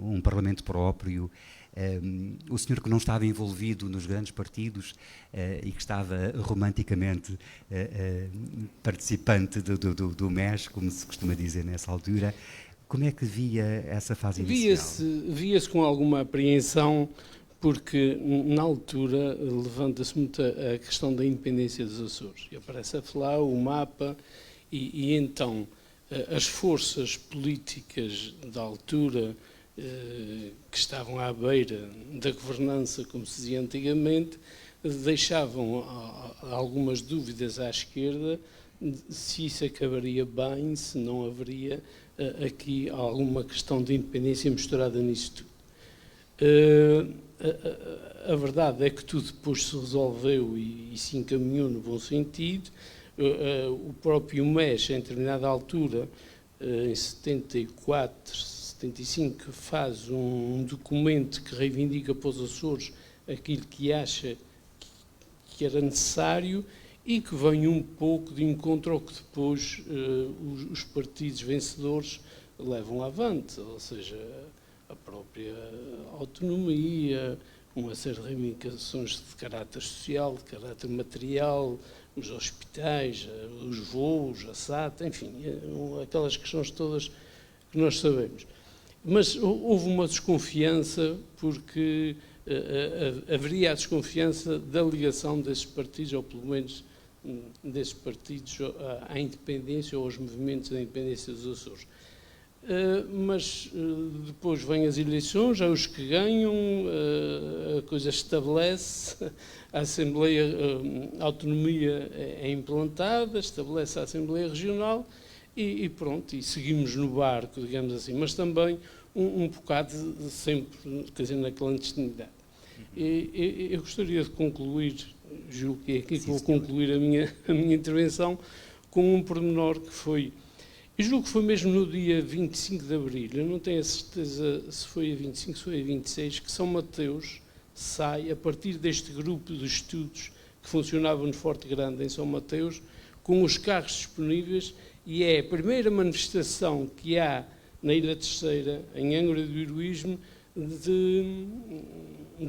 Speaker 2: um parlamento próprio, o senhor que não estava envolvido nos grandes partidos e que estava romanticamente participante do MES, como se costuma dizer nessa altura, como é que via essa fase inicial?
Speaker 6: Via-se com alguma apreensão, porque na altura levanta-se muito a questão da independência dos Açores. E aparece a falar o mapa e então as forças políticas da altura que estavam à beira da governança, como se dizia antigamente, deixavam algumas dúvidas à esquerda se isso acabaria bem, se não haveria aqui alguma questão de independência misturada nisso tudo. A verdade é que tudo depois se resolveu e se encaminhou no bom sentido. O próprio MES, em determinada altura, em 74, 75, faz um documento que reivindica para os Açores aquilo que acha que era necessário e que vem um pouco de encontro ao que depois os partidos vencedores levam avante, ou seja, a própria autonomia, uma série de reivindicações de caráter social, de caráter material, os hospitais, os voos, a SAT, enfim, aquelas questões todas que nós sabemos. Mas houve uma desconfiança, porque haveria a desconfiança da ligação desses partidos, ou pelo menos desses partidos, à independência ou aos movimentos da independência dos Açores. Mas depois vêm as eleições, já os que ganham, a coisa estabelece, a Assembleia, a autonomia é implantada, estabelece a Assembleia Regional e pronto, e seguimos no barco, digamos assim, mas também um bocado sempre, quer dizer, na clandestinidade. Eu gostaria de concluir, julgo que é aqui que vou concluir a minha intervenção, com um pormenor que foi, eu julgo que foi mesmo no dia 25 de Abril, eu não tenho a certeza se foi a 25, se foi a 26, que São Mateus sai, a partir deste grupo de estudos que funcionava no Forte Grande, em São Mateus, com os carros disponíveis, e é a primeira manifestação que há na Ilha Terceira, em Angra do Heroísmo, de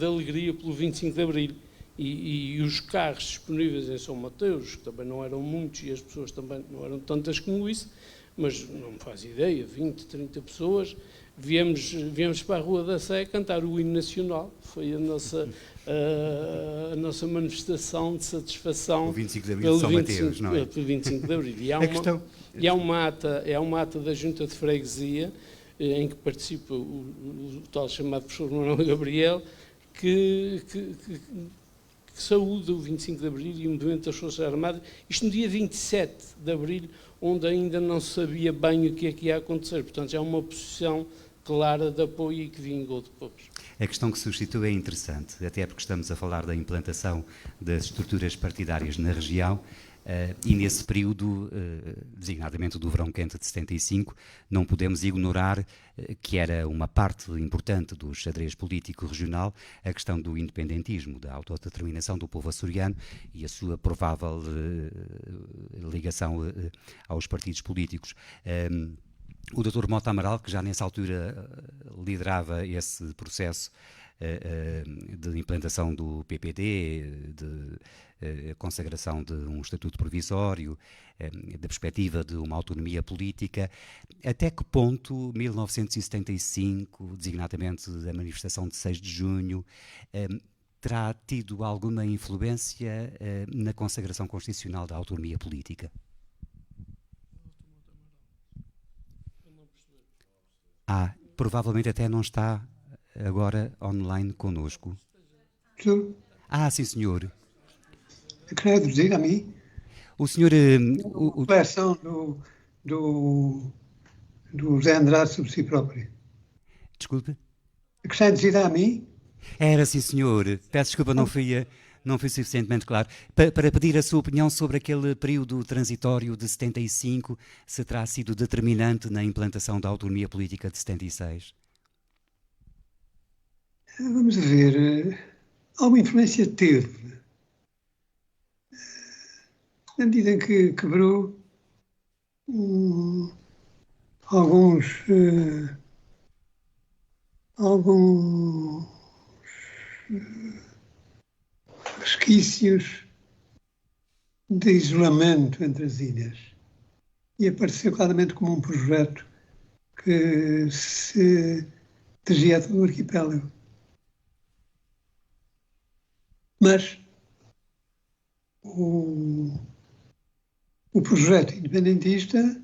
Speaker 6: alegria pelo 25 de Abril. E os carros disponíveis em São Mateus, que também não eram muitos e as pessoas também não eram tantas como isso, mas não me faz ideia, 20, 30 pessoas, viemos para a Rua da Sé cantar o hino nacional. Foi a nossa manifestação de satisfação
Speaker 2: o 25 de Abril de São Mateus, não é?
Speaker 6: Pelo 25 de Abril. E há uma ata da Junta de Freguesia, em que participa o tal chamado professor Manuel Gabriel, que saúda o 25 de Abril e o movimento das Forças Armadas, isto no dia 27 de Abril, onde ainda não se sabia bem o que é que ia acontecer. Portanto, já é uma posição clara de apoio e que vingou depois.
Speaker 2: A questão que suscitou é interessante, até porque estamos a falar da implantação das estruturas partidárias na região, e nesse período, designadamente do verão quente de 75, não podemos ignorar que era uma parte importante do xadrez político regional a questão do independentismo, da autodeterminação do povo açoriano e a sua provável ligação aos partidos políticos. O Dr. Mota Amaral, que já nessa altura liderava esse processo de implantação do PPD, de consagração de um estatuto provisório, da perspectiva de uma autonomia política, até que ponto 1975, designadamente a manifestação de 6 de junho, terá tido alguma influência na consagração constitucional da autonomia política? Provavelmente até não está agora online connosco.
Speaker 3: Senhor,
Speaker 2: Sim, senhor.
Speaker 3: queria dizer a mim
Speaker 2: O senhor...
Speaker 3: a versão do Zé Andrade sobre si próprio.
Speaker 2: Desculpe?
Speaker 3: Queria dizer a mim?
Speaker 2: Era, sim, senhor. Peço desculpa, não fui Não foi suficientemente claro. Para pedir a sua opinião sobre aquele período transitório de 75, se terá sido determinante na implantação da autonomia política de 76?
Speaker 3: Vamos ver. Alguma influência teve. Na medida em que quebrou alguns resquícios de isolamento entre as ilhas e apareceu claramente como um projeto que se dirigia a todo o arquipélago. Mas o projeto independentista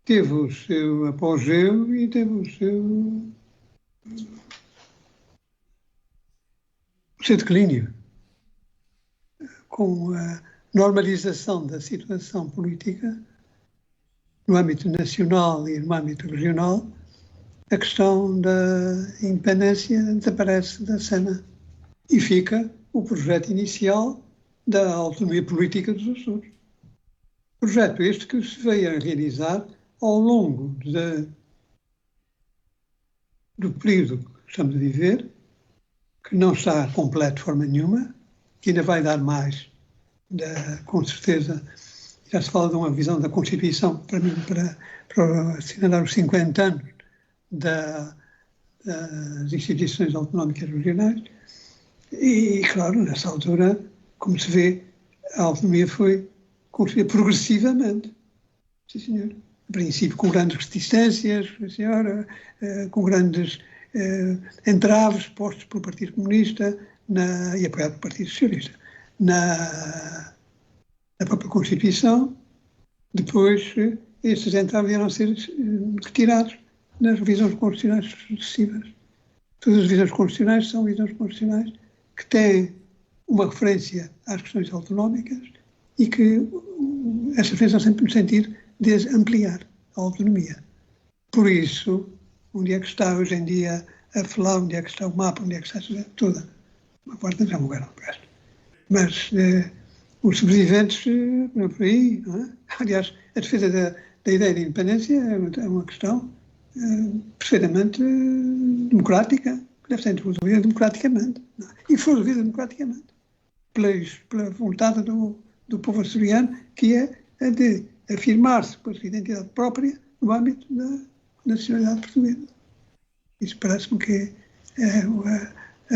Speaker 3: teve o seu apogeu e teve o seu declínio. Com a normalização da situação política no âmbito nacional e no âmbito regional, a questão da independência desaparece da cena e fica o projeto inicial da autonomia política dos Açores. Projeto este que se veio a realizar ao longo do período que estamos a viver, que não está completo de forma nenhuma, que ainda vai dar mais, com certeza. Já se fala de uma visão da Constituição para assinalar os 50 anos das instituições autonómicas regionais. E, claro, nessa altura, como se vê, a autonomia foi construída progressivamente. Sim, senhor. A princípio, com grandes resistências, senhora, com grandes entraves postos pelo Partido Comunista e apoiado pelo Partido Socialista. Na própria Constituição, depois, esses entraves vieram a ser retirados nas revisões constitucionais sucessivas. Todas as revisões constitucionais são revisões constitucionais que têm uma referência às questões autonómicas e que essa referência sempre no sentido de ampliar a autonomia. Por isso, onde é que está hoje em dia a falar, onde é que está o mapa, onde é que está toda. Uma parte já morreram, mas os sobreviventes, não é por aí, não é? Aliás, a defesa da ideia de independência é uma questão perfeitamente democrática, que deve ser resolvida democraticamente. Não é? E foi resolvida democraticamente pela vontade do povo açoriano, que é a de afirmar-se com a sua identidade própria no âmbito da nacionalidade portuguesa. Isso parece-me que é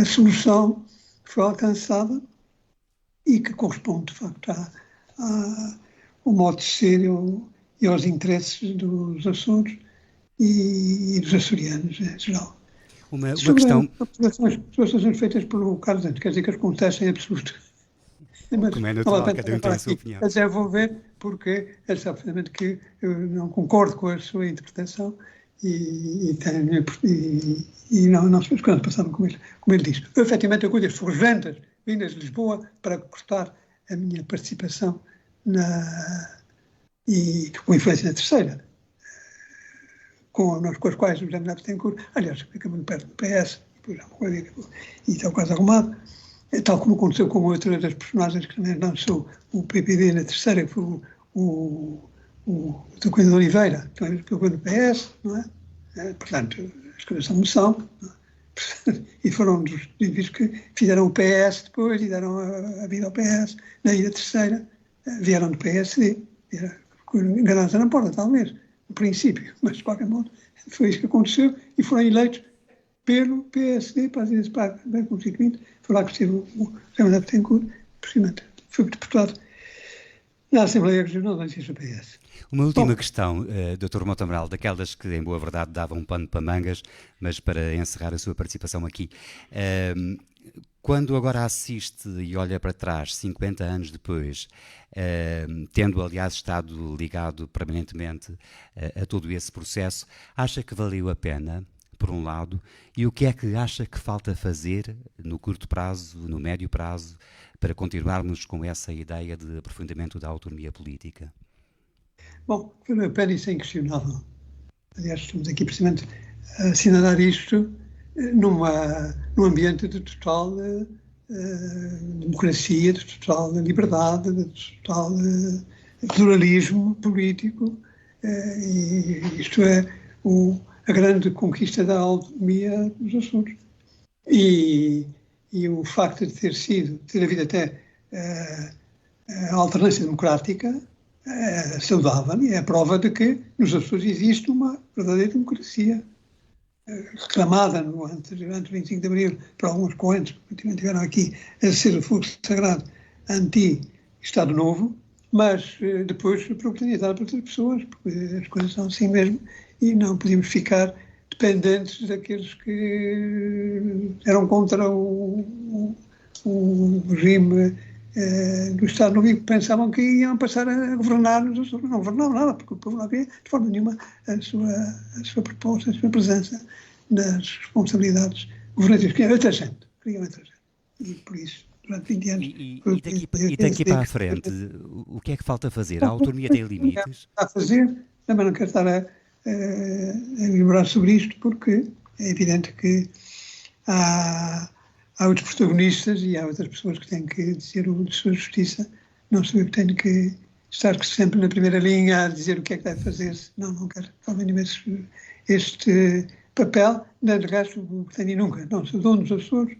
Speaker 3: a solução que foi alcançada e que corresponde, de facto, ao modo de ser e aos interesses dos Açores e dos açorianos em geral.
Speaker 2: Uma
Speaker 3: questão... As ações feitas pelo Carlos Santos, quer dizer que as contestam em absoluto. Mas,
Speaker 2: como é natural, cada um tem a sua opinião.
Speaker 3: Mas é, vou ver, porque ele sabe perfeitamente que eu não concordo com a sua interpretação e não se quando passaram como ele diz. Eu, efetivamente, eu cuido das forjantas vindas de Lisboa para cortar a minha participação e com influência na terceira, com as quais o José Manuel Betancourt, aliás, fica muito perto do PS, depois já morreu e está quase arrumado, tal como aconteceu com outra das personagens que também lançou o PPD na terceira, que foi o Dr. Coelho de Oliveira, que também ficou do PS, não é? Portanto, as coisas são moção, e foram dos indivíduos que fizeram o PS depois e deram a vida ao PS, na ilha terceira, vieram do PSD, enganados na porta, talvez, no princípio, mas de qualquer modo, foi isso que aconteceu e foram eleitos pelo PSD para as ilhas bem constituinte. Foi lá que esteve o José Manuel Betancourt, precisamente, foi deputado na Assembleia Regional da PS.
Speaker 2: Uma última questão, Dr. Mota Amaral, daquelas que, em boa verdade, davam um pano para mangas, mas para encerrar a sua participação aqui. Quando agora assiste e olha para trás, 50 anos depois, tendo, aliás, estado ligado permanentemente a todo esse processo, acha que valeu a pena, por um lado, e o que é que acha que falta fazer no curto prazo, no médio prazo, para continuarmos com essa ideia de aprofundamento da autonomia política?
Speaker 3: Bom, valeu a pena, isso é inquestionável. Aliás, estamos aqui precisamente a assinalar isto num ambiente de total democracia, de total liberdade, de total pluralismo político, e isto é a grande conquista da autonomia dos Açores. E o facto de ter havido até a alternância democrática saudável, é a prova de que nos Açores existe uma verdadeira democracia, reclamada durante o 25 de Abril por alguns poentes que tiveram aqui a ser o fogo sagrado anti-Estado Novo, mas depois oportunidade para outras pessoas, porque as coisas são assim mesmo, e não podíamos ficar dependentes daqueles que eram contra o regime do Estado Novo e pensavam que iam passar a governar, não governavam nada, porque o povo não havia de forma nenhuma a sua proposta, a sua presença nas responsabilidades governativas. Queriam outra gente. E por isso, durante 20 anos...
Speaker 2: E daqui para a frente, o que é que falta fazer? A autonomia tem limites?
Speaker 3: A fazer, também não quero estar a elaborar sobre isto, porque é evidente que há outros protagonistas e há outras pessoas que têm que dizer de sua justiça. Não sou eu que tenho que estar sempre na primeira linha a dizer o que é que deve fazer-se. Não quero fazer este papel, nem de resto o que tenho nunca. Não, sou dono dos Açores,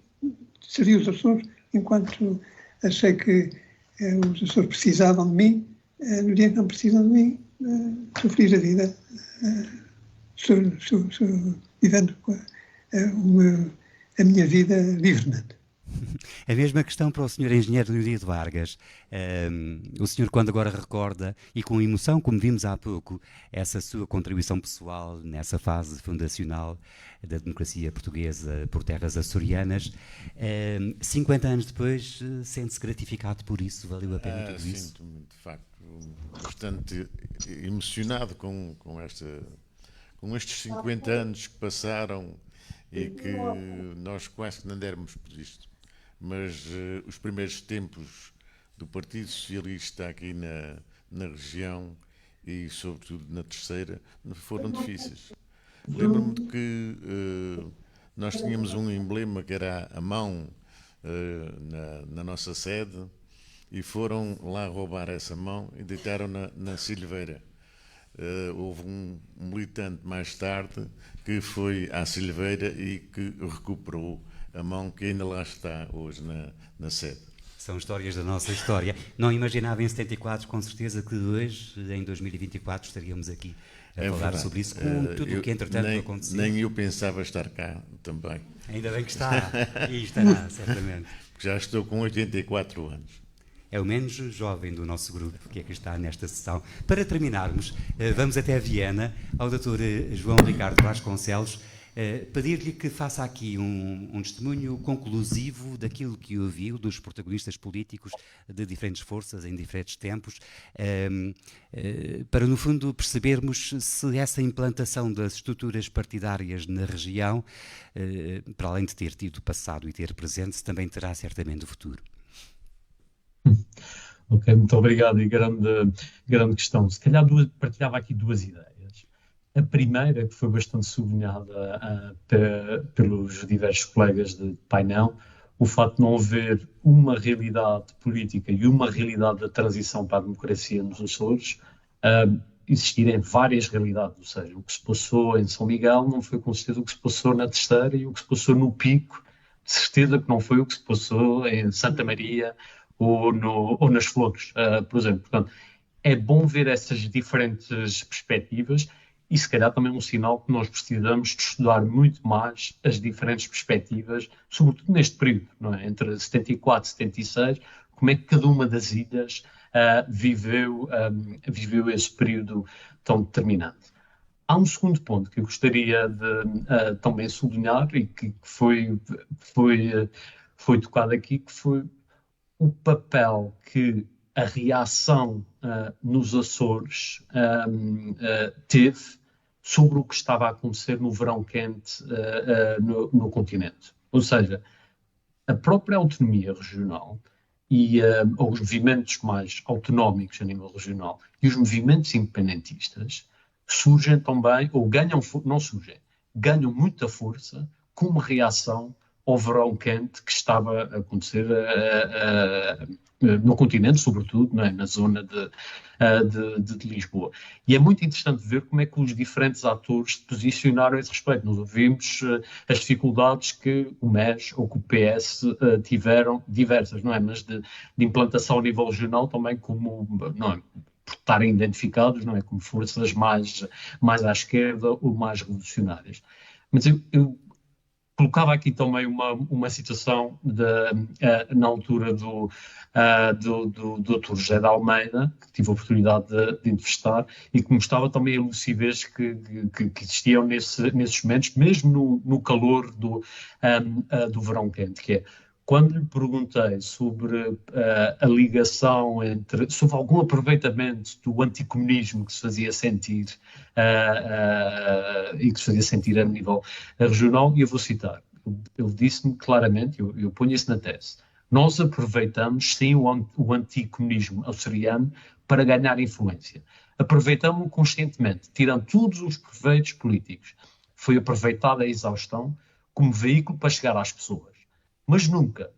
Speaker 3: servi os Açores enquanto achei que os Açores precisavam de mim. No dia que não precisam de mim, sou feliz da vida. Estou vivendo a minha vida livremente.
Speaker 2: A mesma questão para o Sr. Engenheiro Leonido Vargas. O senhor, quando agora recorda, e com emoção, como vimos há pouco, essa sua contribuição pessoal nessa fase fundacional da democracia portuguesa por terras açorianas, 50 anos depois, sente-se gratificado por isso? Valeu a pena tudo isso?
Speaker 4: Sinto-me, de facto, bastante emocionado com estes 50 anos que passaram e que nós quase que não déramos por isto. Mas os primeiros tempos do Partido Socialista aqui na região e sobretudo na Terceira foram difíceis. Lembro-me de que nós tínhamos um emblema que era a mão na nossa sede e foram lá roubar essa mão e deitaram-na na Silveira. Houve um militante mais tarde que foi à Silveira e que recuperou a mão que ainda lá está hoje na sede.
Speaker 2: São histórias da nossa história. Não imaginava em 74, com certeza, que hoje, em 2024, estaríamos aqui a falar
Speaker 4: verdade.
Speaker 2: Sobre isso, com tudo o que entretanto aconteceu.
Speaker 4: Nem eu pensava estar cá também.
Speaker 2: Ainda bem que está, e estará, certamente.
Speaker 4: Já estou com 84 anos.
Speaker 2: É o menos jovem do nosso grupo que aqui está nesta sessão. Para terminarmos, vamos até Viena, ao Dr. João Ricardo Vasconcelos, pedir-lhe que faça aqui um testemunho conclusivo daquilo que ouviu dos protagonistas políticos de diferentes forças em diferentes tempos, para, no fundo, percebermos se essa implantação das estruturas partidárias na região, para além de ter tido passado e ter presente, se também terá certamente o futuro.
Speaker 5: Ok, muito obrigado e grande questão. Se calhar partilhava aqui duas ideias. A primeira, que foi bastante sublinhada pelos diversos colegas de painel, o facto de não haver uma realidade política e uma realidade da transição para a democracia nos Açores, existirem várias realidades, ou seja, o que se passou em São Miguel não foi com certeza o que se passou na Terceira e o que se passou no Pico, de certeza que não foi o que se passou em Santa Maria ou nas Flores, por exemplo. Portanto, é bom ver essas diferentes perspectivas e se calhar também um sinal que nós precisamos de estudar muito mais as diferentes perspectivas, sobretudo neste período, não é? Entre 74 e 76, como é que cada uma das ilhas viveu esse período tão determinante. Há um segundo ponto que eu gostaria de também sublinhar e que foi tocado aqui, que foi o papel que a reação nos Açores teve sobre o que estava a acontecer no verão quente no continente. Ou seja, a própria autonomia regional e os movimentos mais autonómicos a nível regional e os movimentos independentistas surgem também, ou ganham, não surgem, ganham muita força como reação ao verão quente que estava a acontecer no continente, sobretudo, não é? Na zona de Lisboa. E é muito interessante ver como é que os diferentes atores se posicionaram a esse respeito. Nós ouvimos as dificuldades que o MES ou que o PS tiveram, diversas, não é? Mas de implantação a nível regional também, como, não é? Por estarem identificados, não é? Como forças mais à esquerda ou mais revolucionárias. Mas eu colocava aqui também uma situação na altura do Dr. José de Almeida, que tive a oportunidade de entrevistar, e que mostrava também a lucidez que existiam nesses momentos, mesmo no calor do verão quente, que é, quando lhe perguntei sobre a ligação sobre algum aproveitamento do anticomunismo que se fazia sentir e que se fazia sentir a nível regional, e eu vou citar, ele disse-me claramente, eu ponho isso na tese, nós aproveitamos sim o anticomunismo açoriano para ganhar influência. Aproveitamos-o conscientemente, tirando todos os proveitos políticos. Foi aproveitada a exaustão como veículo para chegar às pessoas. Mas nunca,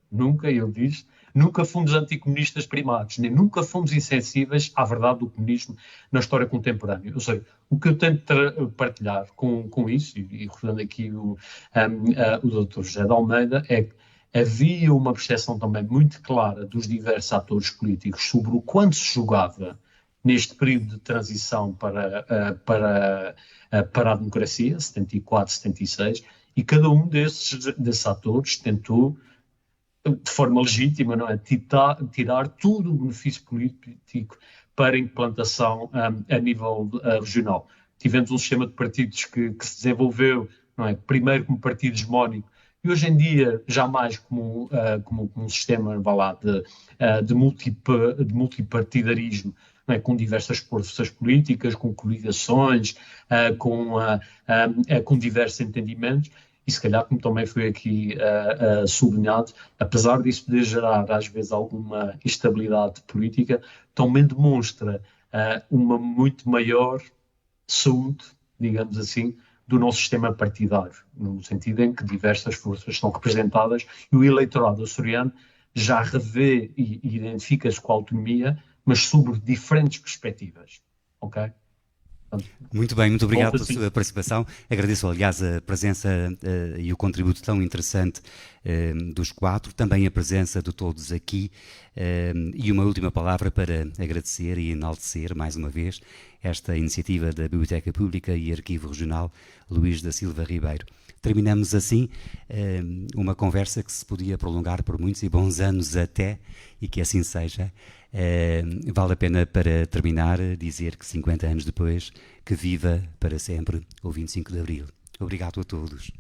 Speaker 5: ele diz, nunca fomos anticomunistas primários, nem nunca fomos insensíveis à verdade do comunismo na história contemporânea. Ou seja, o que eu tento partilhar com isso, e recordando aqui o Dr. José de Almeida, é que havia uma percepção também muito clara dos diversos atores políticos sobre o quanto se jogava neste período de transição para a democracia, 74, 76, e cada um desses atores tentou, de forma legítima, não é, tirar todo o benefício político para a implantação a nível regional. Tivemos um sistema de partidos que se desenvolveu, não é, primeiro como partido hegemónico, e hoje em dia já mais como um sistema, vá lá, de multipartidarismo, não é, com diversas forças políticas, com coligações, com diversos entendimentos. E se calhar, como também foi aqui sublinhado, apesar disso poder gerar às vezes alguma instabilidade política, também demonstra uma muito maior saúde, digamos assim, do nosso sistema partidário, no sentido em que diversas forças estão representadas e o eleitorado açoriano já revê e identifica-se com a autonomia, mas sobre diferentes perspectivas, ok?
Speaker 2: Muito bem, muito obrigado pela sua participação. Agradeço, aliás, a presença e o contributo tão interessante dos quatro, também a presença de todos aqui, e uma última palavra para agradecer e enaltecer, mais uma vez, esta iniciativa da Biblioteca Pública e Arquivo Regional Luís da Silva Ribeiro. Terminamos assim uma conversa que se podia prolongar por muitos e bons anos até, e que assim seja. Vale a pena, para terminar, dizer que 50 anos depois, que viva para sempre o 25 de Abril. Obrigado a todos.